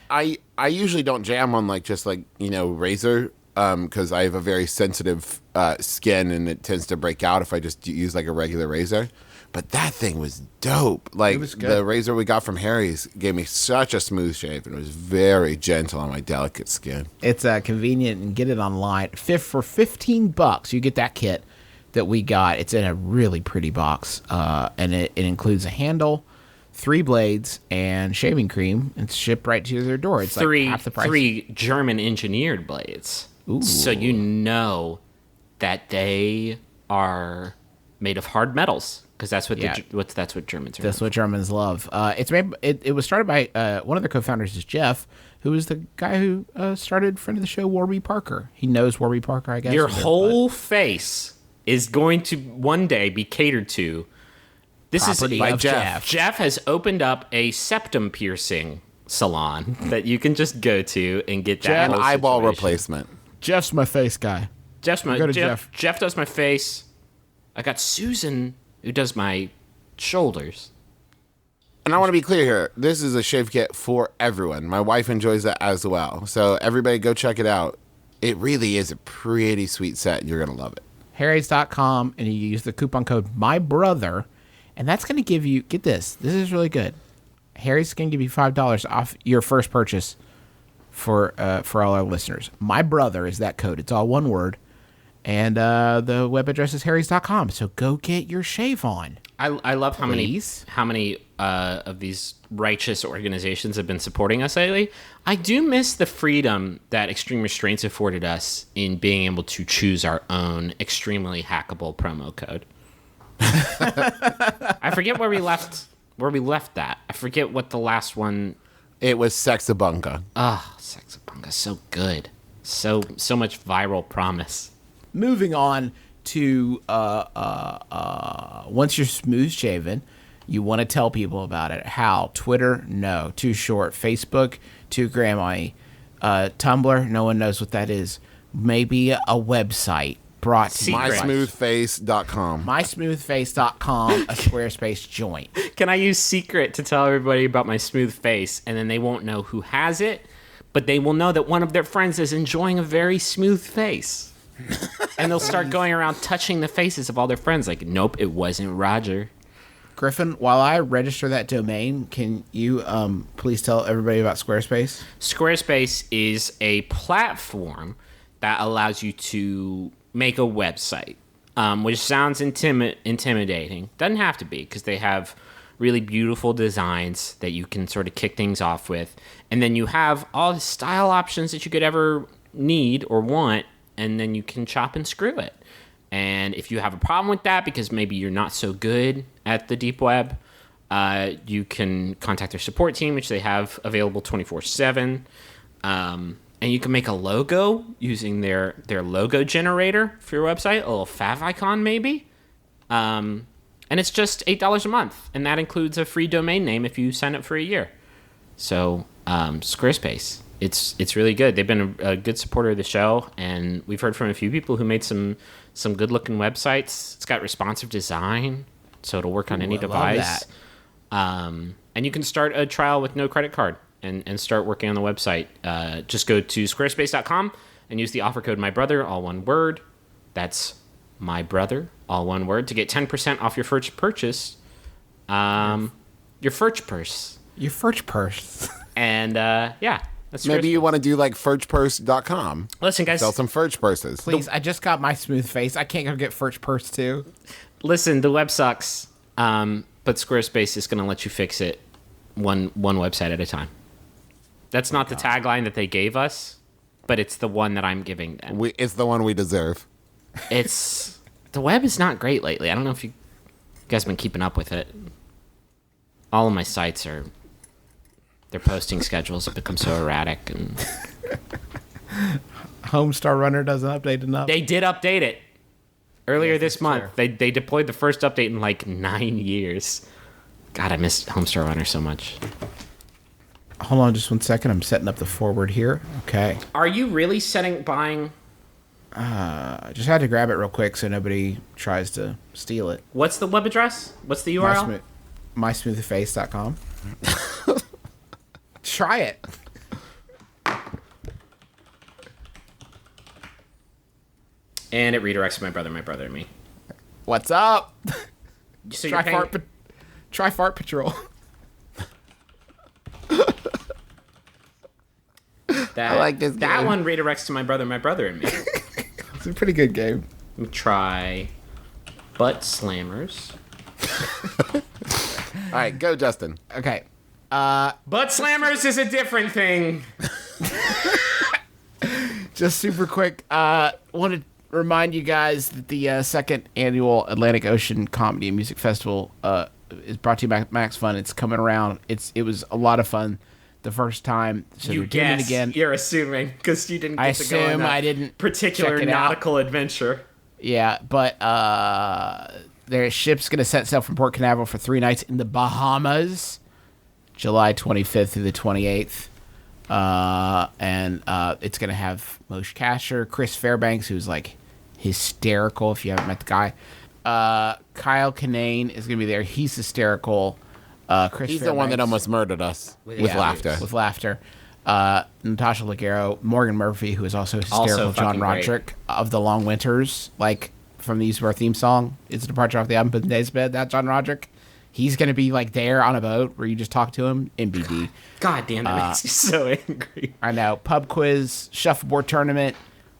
I usually don't jam on like just like razor because I have a very sensitive skin and it tends to break out if I just use like a regular razor. But that thing was dope. Like was good. the razor we got from Harry's gave me such a smooth shave and it was very gentle on my delicate skin. It's convenient and get it online. For $15, you get that kit that we got. It's in a really pretty box, and it includes a handle, 3 blades, and shaving cream. It's shipped right to your door. It's like half the price. Three German engineered blades. So you know that they are made of hard metals because that's what Yeah. that's what Germans are. That's what Germans love. It's made. It was started by one of the co-founders is Jeff, who is the guy who started friend of the show Warby Parker. He knows Warby Parker, I guess. Your a bit, whole face is going to one day be catered to. This Property is by of Jeff. Jeff has opened up a septum piercing salon that you can just go to and get that An whole eyeball situation. replacement. but Jeff's my face guy. Jeff's my Go to Jeff. Jeff. Jeff does my face. I got Susan who does my shoulders. And I want to be clear here. This is a shave kit for everyone. My wife enjoys that as well. So everybody go check it out. It really is a pretty sweet set. You're going to love it. Harrys.com, and you use the coupon code MyBrother, and that's going to give you, get this is really good. Harry's going to give you $5 off your first purchase for all our listeners. My Brother is that code. It's all one word. And the web address is harrys.com. So go get your shave on. I love Please? how many of these righteous organizations have been supporting us lately. I do miss the freedom that Extreme Restraints afforded us in being able to choose our own extremely hackable promo code. I forget where we left that. I forget what the last one. It was Sexabunga. Ah, Sexabunga, so good, so much viral promise. Moving on to once you're smooth shaven, you want to tell people about it. How? Twitter? No. Too short. Facebook? Too grandma-y. Tumblr? No one knows what that is. Maybe a website brought to you by MySmoothFace.com. MySmoothFace.com, a Squarespace joint. Can I use Secret to tell everybody about my smooth face, and then they won't know who has it, but they will know that one of their friends is enjoying a very smooth face. And they'll start going around touching the faces of all their friends. Like, nope, it wasn't Roger. Griffin, while I register that domain, can you please tell everybody about Squarespace? Squarespace is a platform that allows you to make a website, which sounds intimidating. Doesn't have to be, because they have really beautiful designs that you can sort of kick things off with. And then you have all the style options that you could ever need or want, and then you can chop and screw it. And if you have a problem with that because maybe you're not so good at the deep web, you can contact their support team, which they have available 24/7. And you can make a logo using their logo generator for your website, a little fav icon maybe. And it's just $8 a month, and that includes a free domain name if you sign up for a year. So Squarespace, it's really good. They've been a good supporter of the show, and we've heard from a few people who made some good-looking websites. It's got responsive design, so it'll work on any device. And you can start a trial with no credit card and start working on the website. Just go to squarespace.com and use the offer code MyBrother, all one word. That's MyBrother, all one word, to get 10% off your first purchase. Your first purse. Your first purse. And yeah, that's Maybe you Squarespace. want to do like firstpurse.com. Listen, guys. Sell some first purses. Please, I just got my smooth face. I can't go get first purse too. Listen, the web sucks, but Squarespace is going to let you fix it one website at a time. That's not the tagline that they gave us, but it's the one that I'm giving them. It's the one we deserve. It's the web is not great lately. I don't know if you guys have been keeping up with it. All of my sites their posting schedules have become so erratic, and Homestar Runner doesn't update enough. they did update it earlier this month. They deployed the first update in like 9 years. God, I missed Homestar Runner so much. Hold on just one second. I'm setting up the forward here. Okay. Are you really buying? I just had to grab it real quick so nobody tries to steal it. What's the web address? What's the URL? MySmoothface.com. Try it. And it redirects to my brother, and me. What's up? So Try Fart Patrol. That, I like this That game. one redirects to my brother, and me. It's a pretty good game. Let me try Butt Slammers. All right, go, Justin. Okay. Butt Slammers is a different thing. Just super quick. Want to remind you guys that the second annual Atlantic Ocean Comedy and Music Festival is brought to you by Max Fun. It's coming around. It was a lot of fun the first time. So You they're doing it guess. again. You're assuming because you didn't get I to go on assume that I didn't particular check it out. nautical adventure. Yeah, but their ship's going to set sail from Port Canaveral for 3 nights in the Bahamas, July 25th through the 28th. And it's going to have Moshe Kasher, Chris Fairbanks, who's like hysterical if you haven't met the guy. Kyle Kinane is going to be there. He's hysterical. Chris He's Fairbanks, the one that almost murdered us with yeah, laughter. With laughter. Natasha Leggero, Morgan Murphy, who is also hysterical. Also John fucking great. Roderick of The Long Winters, like from the Use of Our theme song. It's a departure off the album, but in Days Bed. That John Roderick. He's going to be like there on a boat where you just talk to him. MBD. God damn, that makes me so angry. I know. Pub quiz, shuffleboard tournament.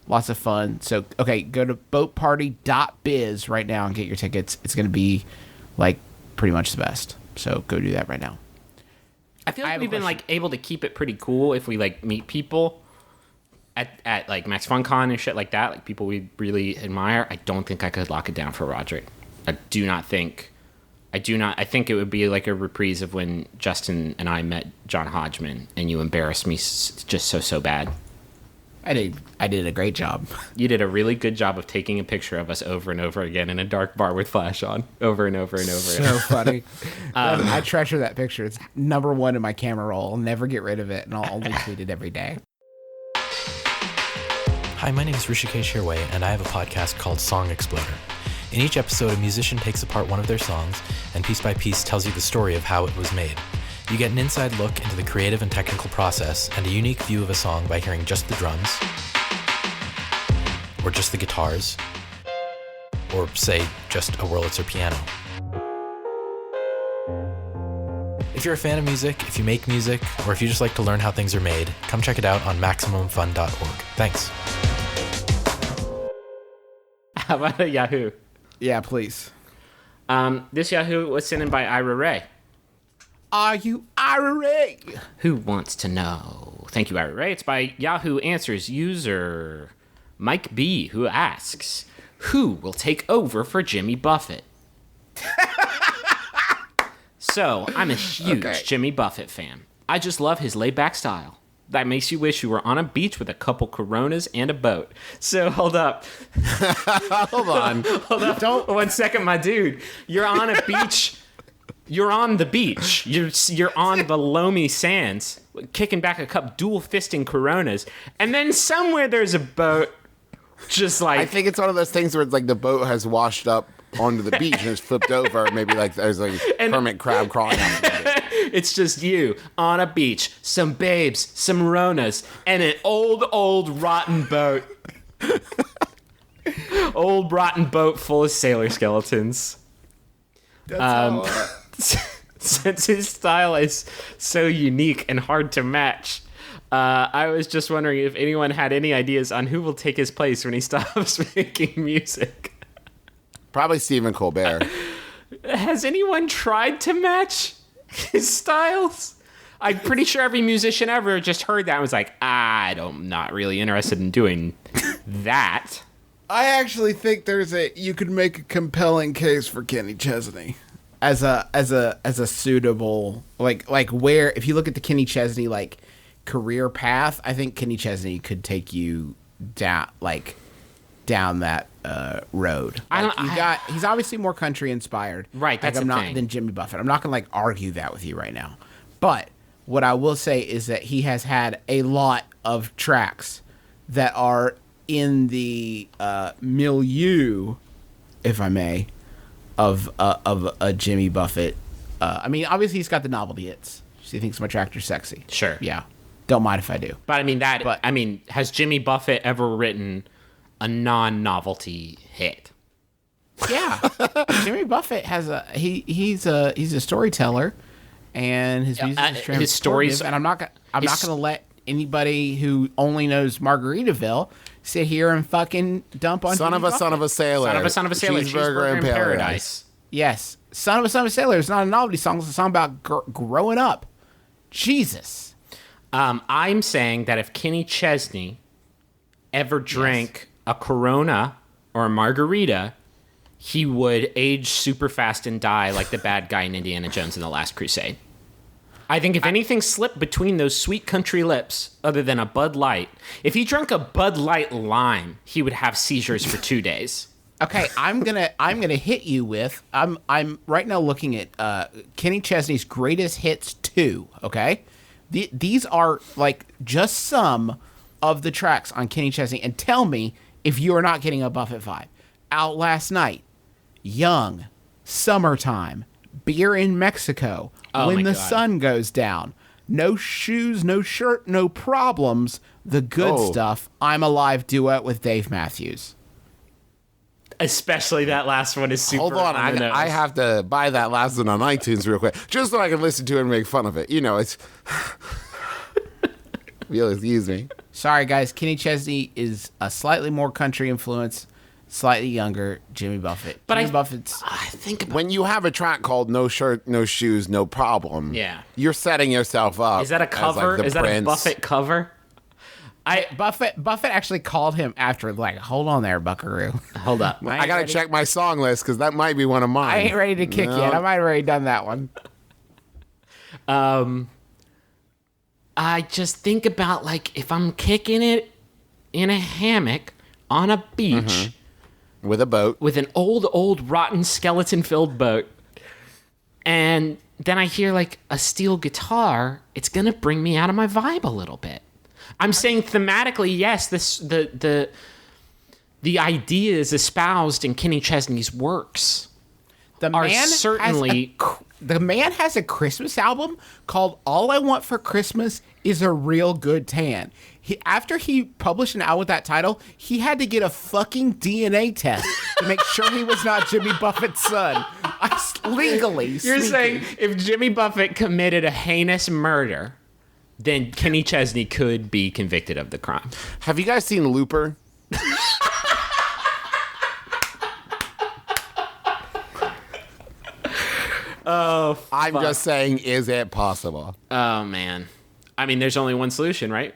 Lots of fun. So, okay, go to boatparty.biz right now and get your tickets. It's going to be like pretty much the best. So go do that right now. I feel I like have a we've been question. like able to keep it pretty cool if we like meet people at like Max FunCon and shit like that, like people we really admire. I don't think I could lock it down for Roderick. I think it would be like a reprise of when Justin and I met John Hodgman and you embarrassed me just so bad. I did a great job. You did a really good job of taking a picture of us over and over again in a dark bar with flash on, over and over and over. So funny. I treasure that picture. It's number one in my camera roll. I'll never get rid of it, and I'll only tweet it every day. Hi, my name is Rishikesh Hirway, and I have a podcast called Song Exploder. In each episode, a musician takes apart one of their songs and piece by piece tells you the story of how it was made. You get an inside look into the creative and technical process and a unique view of a song by hearing just the drums or just the guitars, or say just a Wurlitzer piano. If you're a fan of music, if you make music, or if you just like to learn how things are made, come check it out on MaximumFun.org. Thanks. How about a Yahoo? Yeah, please. This Yahoo was sent in by Ira Ray. Are you Ira? Who wants to know? Thank you, Ira Ray. It's by Yahoo Answers user Mike B, who asks, who will take over for Jimmy Buffett? So, I'm a huge Jimmy Buffett fan. I just love his laid-back style. That makes you wish you were on a beach with a couple Coronas and a boat. So, hold up. Hold on. Hold up. Don't. 1 second, my dude. You're on a beach. You're on the beach. You're on the loamy sands, kicking back a cup, dual-fisting Coronas. And then somewhere there's a boat, just like... I think it's one of those things where it's like the boat has washed up onto the beach and it's flipped over. Maybe like there's like a hermit crab crawling out. It's just you on a beach, some babes, some Ronas, and an old rotten boat. Old rotten boat full of sailor skeletons. Since his style is so unique and hard to match, I was just wondering if anyone had any ideas on who will take his place when he stops making music. Probably Stephen Colbert. Has anyone tried to match his styles? I'm pretty sure every musician ever just heard that and was like, I'm not really interested in doing that. I actually think you could make a compelling case for Kenny Chesney as a suitable like where if you look at the Kenny Chesney like career path, I think Kenny Chesney could take you down that road. He's obviously more country inspired, right? That's than Jimmy Buffett. I'm not gonna argue that with you right now, but what I will say is that he has had a lot of tracks that are in the milieu, if I may, of a Jimmy Buffett. I mean, obviously he's got the novelty hits. She thinks my tractor's sexy. Sure. Yeah. Don't mind if I do. But I mean, has Jimmy Buffett ever written a non-novelty hit? Yeah. Jimmy Buffett has he's a storyteller, and his music is his stories, and I'm not gonna let anybody who only knows Margaritaville sit here and fucking dump on Son of a sailor. Son of a sailor. Cheeseburger in paradise. Yes. Son of a sailor is not a novelty song. It's a song about growing up. Jesus. I'm saying that if Kenny Chesney ever drank a Corona or a margarita, he would age super fast and die like the bad guy in Indiana Jones in The Last Crusade. I think if anything slipped between those sweet country lips other than a Bud Light, if he drank a Bud Light Lime, he would have seizures for 2 days. Okay, I'm gonna hit you with I'm right now looking at Kenny Chesney's Greatest Hits 2. Okay, these are like just some of the tracks on Kenny Chesney, and tell me if you are not getting a Buffett vibe. Out Last Night, Young, Summertime, Beer in Mexico, When the Sun Goes Down, No Shoes, No Shirt, No Problems, The Good Stuff, I'm Alive duet with Dave Matthews. Especially that last one is super. Hold on, I have to buy that last one on iTunes real quick, just so I can listen to it and make fun of it. You know, it's. You'll excuse me. Sorry, guys. Kenny Chesney is a slightly more country influence, slightly younger Jimmy Buffett. But Jimmy Buffett's. I think about When you have a track called "No Shirt, No Shoes, No Problem," Yeah. you're setting yourself up. Is that a as, cover? like, the Is that Prince. a Buffett cover? Buffett actually called him after, like, hold on there, Buckaroo. Hold up. I gotta check my song list because that might be one of mine. I ain't ready to kick yet. I might have already done that one. I just think about, like, if I'm kicking it in a hammock on a beach with a boat. with an old, rotten, skeleton-filled boat, and then I hear, like, a steel guitar, it's going to bring me out of my vibe a little bit. I'm saying thematically, yes, the ideas espoused in Kenny Chesney's works The are certainly... The man has a Christmas album called All I Want for Christmas is a Real Good Tan. After he published an album with that title, he had to get a fucking DNA test to make sure he was not Jimmy Buffett's son. Legally You're speaking. saying if Jimmy Buffett committed a heinous murder, then Kenny Chesney could be convicted of the crime. Have you guys seen Looper? I'm just saying, is it possible? Oh, man. I mean, there's only one solution, right?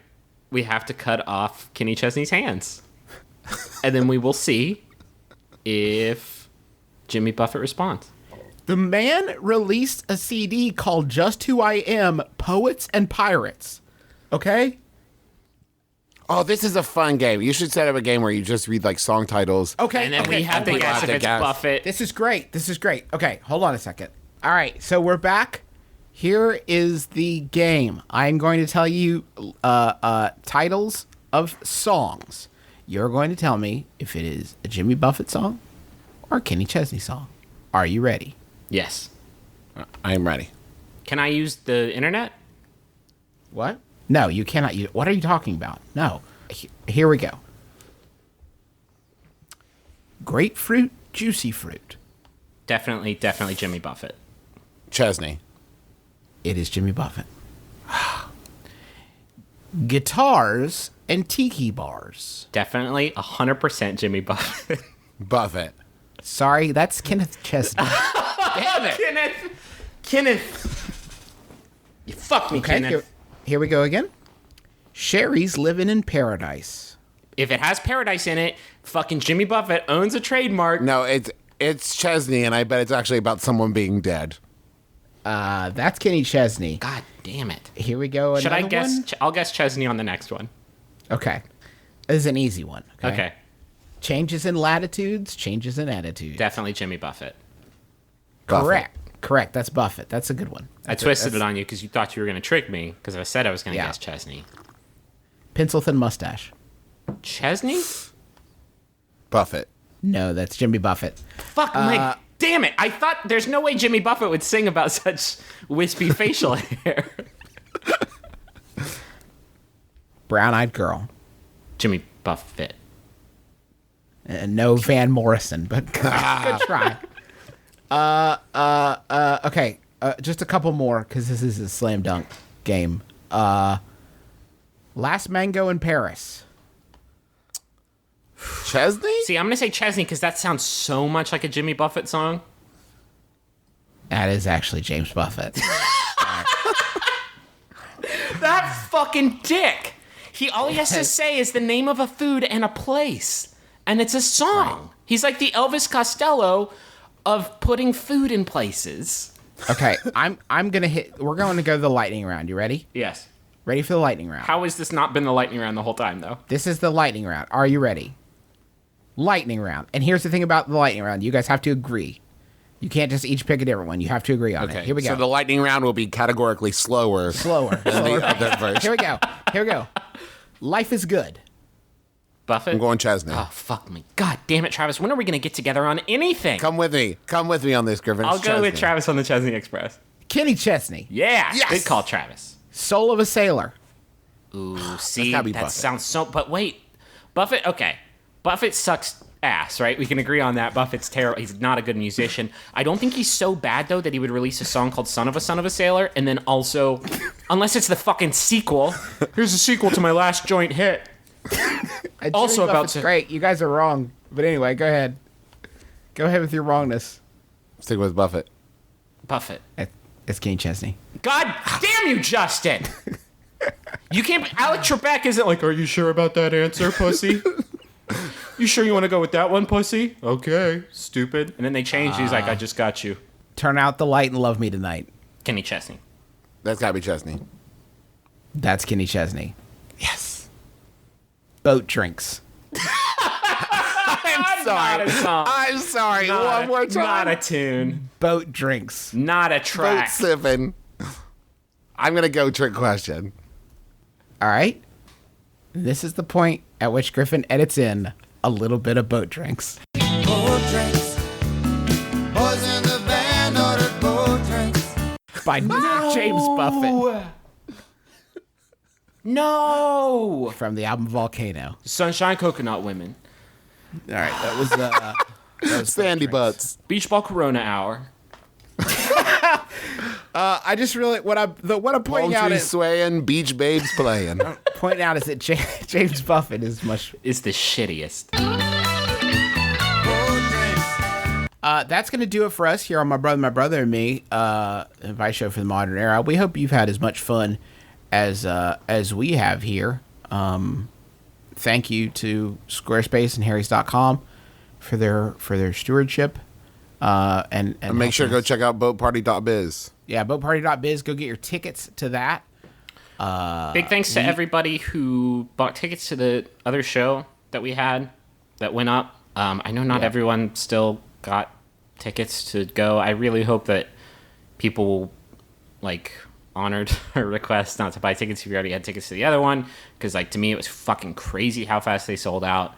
We have to cut off Kenny Chesney's hands. And then we will see if Jimmy Buffett responds. The man released a CD called Just Who I Am, Poets and Pirates. Okay? Oh, this is a fun game. You should set up a game where you just read like song titles. Okay. And then okay, we have to okay. guess if it's guess. Buffett. This is great. This is great. Okay, hold on a second. All right, so we're back. Here is the game. I'm going to tell you titles of songs. You're going to tell me if it is a Jimmy Buffett song or a Kenny Chesney song. Are you ready? Yes. I am ready. Can I use the internet? What? No, you cannot use. What are you talking about? No. Here we go. Grapefruit, juicy fruit. Definitely Jimmy Buffett. Chesney. It is Jimmy Buffett. Guitars and tiki bars. Definitely 100% Jimmy Buffett. Buffett. Sorry, that's Kenneth Chesney. Damn it. Kenneth. You fucked me, Okay, Kenneth. here we go again. Sherry's living in paradise. If it has paradise in it, fucking Jimmy Buffett owns a trademark. No, it's Chesney, and I bet it's actually about someone being dead. That's Kenny Chesney. God damn it. Here we go. Should I another guess? one? I'll guess Chesney on the next one. Okay. This is an easy one. Okay. Changes in latitudes, changes in attitudes. Definitely Jimmy Buffett. Buffett. Correct. That's Buffett. That's a good one. I twisted it on you because you thought you were going to trick me because I said I was going to Yeah. guess Chesney. Pencil thin mustache. Chesney? Buffett. No, that's Jimmy Buffett. Fuck my... Damn it. I thought there's no way Jimmy Buffett would sing about such wispy facial hair. Brown-eyed girl. Jimmy Buffett. And no Van Morrison, but good try. Okay. Just a couple more because this is a slam dunk game. Last Mango in Paris. Chesney? See, I'm going to say Chesney because that sounds so much like a Jimmy Buffett song. That is actually James Buffett. That fucking dick. All he has to say is the name of a food and a place. And it's a song. He's like the Elvis Costello of putting food in places. Okay, I'm gonna hit. We're going to go the lightning round. You ready? Yes. Ready for the lightning round? How has this not been the lightning round the whole time, though? This is the lightning round. Are you ready? Lightning round. And here's the thing about the lightning round. You guys have to agree. You can't just each pick a different one. You have to agree on it. Here we go. So the lightning round will be categorically slower. Slower. than the other version. Here we go. Here we go. Life is good. Buffett? I'm going Chesney. Oh, fuck me. God damn it, Travis. When are we going to get together on anything? Come with me. Come with me on this, Griffin. I'll It's go with Chesney. Travis on the Chesney Express. Kenny Chesney. Yeah. Yes! Good call, Travis. Soul of a sailor. Ooh, see, gotta be that Buffett. sounds so... But wait. Buffett, okay. Buffett sucks ass, right? We can agree on that. Buffett's terrible. He's not a good musician. I don't think he's so bad, though, that he would release a song called Son of a Sailor, and then also... Unless it's the fucking sequel. Here's a sequel to my last joint hit. Also Jimmy about Buffett's to- great. You guys are wrong. But anyway, go ahead. Go ahead with your wrongness. Stick with Buffett. Buffett. It's Kenny Chesney. God damn you, Justin! You can't... Alec Trebek isn't like, are you sure about that answer, pussy? You sure you want to go with that one, pussy? Okay, stupid. And then they changed. He's like, I just got you. Turn out the light and love me tonight. Kenny Chesney. That's gotta be Chesney. That's Kenny Chesney. Yes. Boat drinks. I'm sorry. Not a song. I'm sorry. One more time. Not a tune. Boat drinks. Not a Boat track. sipping. I'm gonna go trick question. All right. This is the point at which Griffin edits in a little bit of boat drinks. Boat drinks. Boys in the band ordered boat drinks. By James Buffett. No! from the album Volcano. Sunshine Coconut Women. All right, that was Sandy Butts. Beach Ball Corona Hour. I just really what I'm pointing Palm out trees swaying, beach babes playing. is that James Buffett is much. Is the shittiest. That's going to do it for us here on My Brother and Me, Advice Show for the Modern Era. We hope you've had as much fun as we have here. Thank you to Squarespace and Harrys.com for their stewardship. And make sure to go check out boatparty.biz. Yeah, boatparty.biz. Go get your tickets to that. Big thanks to everybody who bought tickets to the other show that we had that went up. I know not everyone still got tickets to go. I really hope that people honored our request not to buy tickets if you already had tickets to the other one, because to me it was fucking crazy how fast they sold out.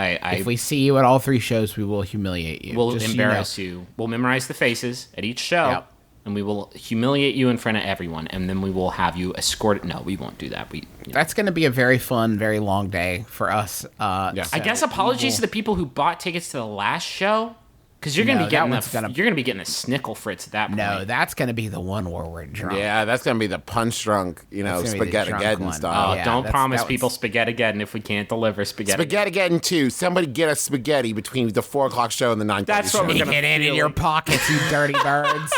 If we see you at all three shows, we will humiliate you. We'll embarrass you. We'll memorize the faces at each show, and we will humiliate you in front of everyone, and then we will have you escorted. No, we won't do that. That's going to be a very fun, very long day for us. I guess apologies to the people who bought tickets to the last show, because you're going to be getting the Snickle Fritz at that point. No, that's going to be the one where we're drunk. Yeah, that's going to be the punch drunk, Spaghetti-geddon style. Oh, don't promise people Spaghetti-geddon if we can't deliver Spaghetti. Spaghetti-geddon 2. Somebody get us spaghetti between the 4 o'clock show and the 9:30 That's show. what we're Get gonna it in feel your like. pockets, you dirty birds.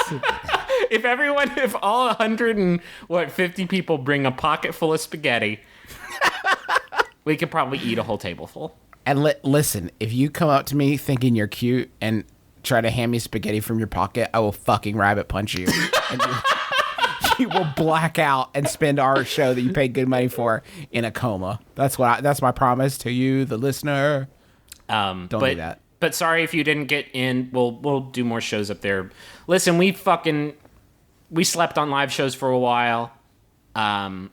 If all 150 people bring a pocket full of spaghetti, we could probably eat a whole table full. And listen, if you come up to me thinking you're cute and try to hand me spaghetti from your pocket, I will fucking rabbit punch you. And you will black out and spend our show that you paid good money for in a coma. That's my promise to you, the listener. Don't do that. But sorry if you didn't get in. We'll do more shows up there. Listen, we slept on live shows for a while. I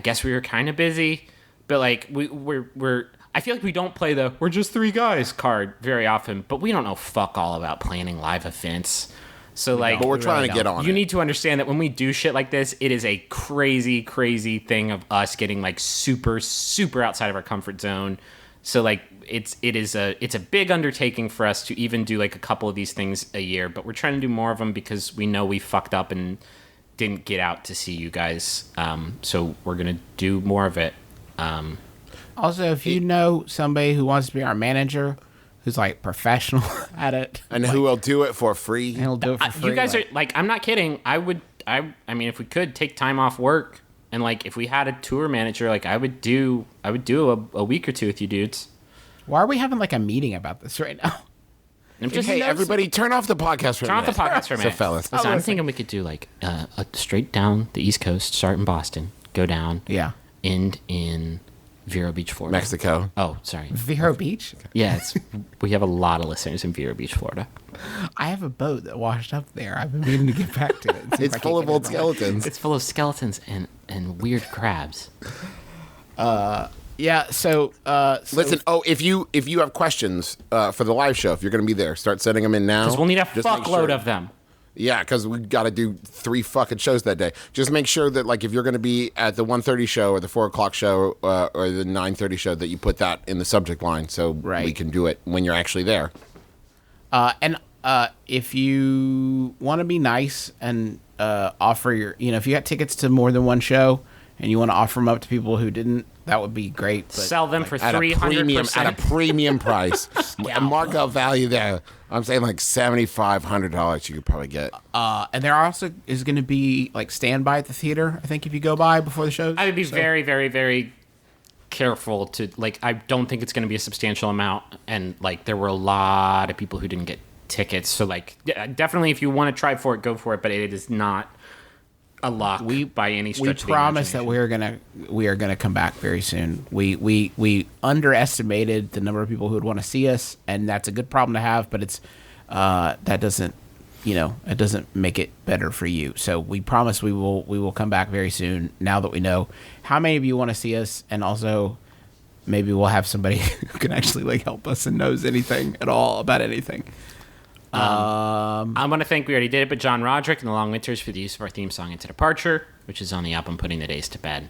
guess we were kind of busy, but we're I feel like we don't play the "we're just 3 guys" card very often, but we don't know fuck all about planning live events. So But we're trying to get on you it. need to understand that when we do shit like this, it is a crazy, crazy thing of us getting super, super outside of our comfort zone. So it's a big undertaking for us to even do a couple of these things a year, but we're trying to do more of them because we know we fucked up and didn't get out to see you guys. So we're gonna do more of it. Also, if you know somebody who wants to be our manager, who's professional at it, And who will do it for free. and he'll do it for free. You guys are I'm not kidding. I mean, if we could take time off work and if we had a tour manager, I would do a week or two with you dudes. Why are we having a meeting about this right now? I'm just Hey, everybody, turn off the podcast for a turn off minute. the podcast for a minute. So, fellas. Listen, I'm thinking we could do a straight down the East Coast, start in Boston, go down, Yeah. end in Vero Beach, Florida. Mexico. Oh, sorry. Vero Beach? Yeah, we have a lot of listeners in Vero Beach, Florida. I have a boat that washed up there. I've been meaning to get back to it. and see if It's I can full of get old it right. skeletons. It's full of skeletons and weird crabs. Yeah, so Listen, if you have questions for the live show, if you're going to be there, start sending them in now. Because we'll need a Just make fuckload sure- of them. Yeah, because we got to do 3 fucking shows that day. Just make sure that if you're going to be at the 1:30 show or the 4 o'clock show or the 9:30 show, that you put that in the subject line so we can do it when you're actually there. and if you want to be nice and offer if you got tickets to more than one show and you want to offer them up to people who didn't, that would be great. But Sell them for At a 300%. at a premium price. A markup value there. I'm saying $7,500 you could probably get. and there also is going to be standby at the theater. I think if you go by before the shows, I would be very, very, very careful to I don't think it's going to be a substantial amount, and there were a lot of people who didn't get tickets. So definitely, if you want to try for it, go for it. But it is not a lock by any stretch. we of the promise that imagination. we are gonna come back very soon. We underestimated the number of people who would want to see us, and that's a good problem to have. But it's that doesn't it doesn't make it better for you. So we promise we will come back very soon. Now that we know how many of you want to see us, and also maybe we'll have somebody who can actually help us and knows anything at all about anything. I want to thank, we already did it, but John Roderick and the Long Winters for the use of our theme song Into Departure, which is on the album Putting the Days to Bed.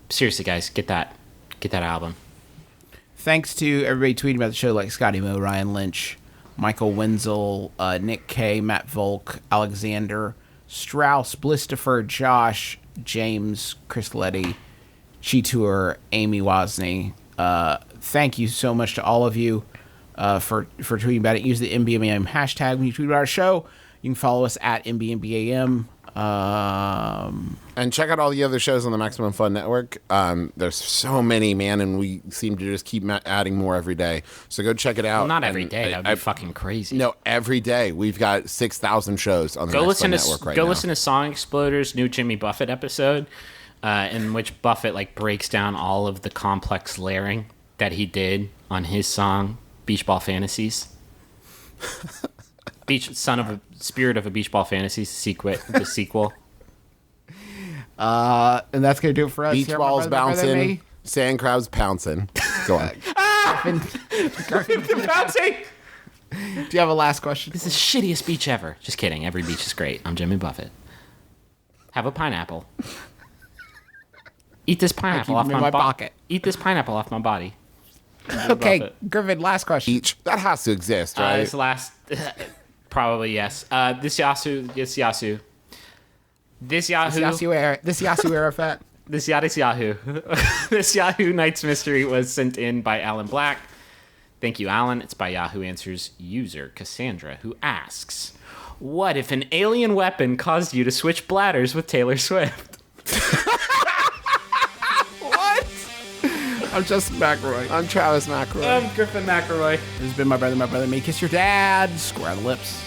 Seriously, guys, get that album. Thanks to everybody tweeting about the show, like Scotty Moe, Ryan Lynch, Michael Wenzel, Nick K, Matt Volk, Alexander, Strauss, Blistifer, Josh, James, Chris Letty, Cheetour, Amy Wozni. Thank you so much to all of you for tweeting about it. Use the MBMBaM hashtag when you tweet about our show. You can follow us at MBMBaM. And check out all the other shows on the Maximum Fun Network. There's so many, man, and we seem to just keep adding more every day. So go check it out. Well, not every day. That would be fucking crazy. No, every day. We've got 6,000 shows on the Max Fun Network right now. Go listen to Song Exploder's new Jimmy Buffett episode, in which Buffett breaks down all of the complex layering that he did on his song Beach Ball Fantasies. Spirit of a Beach Ball Fantasies the sequel. And that's going to do it for us. Beach Here, balls my brother, bouncing, sand crabs pouncing. Go on. Bouncing! Do you have a last question? This is the shittiest beach ever. Just kidding. Every beach is great. I'm Jimmy Buffett. Have a pineapple. Eat this pineapple off my pocket. Eat this pineapple off my body. Okay, Buffett. Griffin, last question. Beach. That has to exist, right? This last... Probably, yes. This Yahoo... This Yahoo... This Yasu Arafat. This Yahoo. This Yahoo Night's Mystery was sent in by Alan Black. Thank you, Alan. It's by Yahoo Answers user Cassandra, who asks, what if an alien weapon caused you to switch bladders with Taylor Swift? What? I'm Justin McElroy. I'm Travis McElroy. I'm Griffin McElroy. This has been my brother, me. Kiss your dad. Square the lips.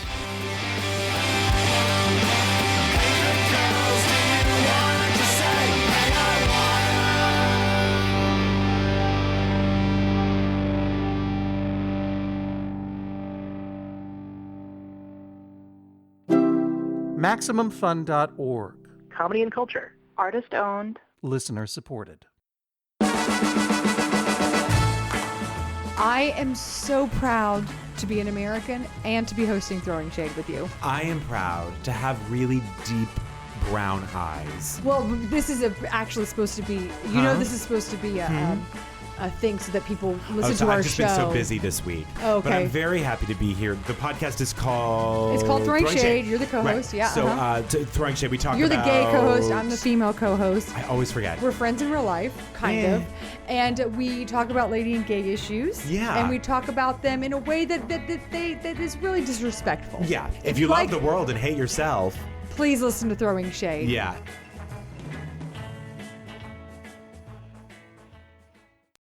MaximumFun.org. Comedy and culture. Artist owned. Listener supported. I am so proud to be an American and to be hosting Throwing Shade with you. I am proud to have really deep brown eyes. Well, this is actually supposed to be, this is supposed to be a thing so that people listen to our I've just show. been so busy this week. Oh, okay. But I'm very happy to be here. The podcast is called... It's called Throwing Shade. You're the co-host. Right. Yeah. So Throwing Shade, we talk You're about... the gay co-host. I'm the female co-host. I always forget. We're friends in real life, kind of. And we talk about lady and gay issues. Yeah. And we talk about them in a way that is really disrespectful. Yeah. If you love the world and hate yourself... Please listen to Throwing Shade. Yeah.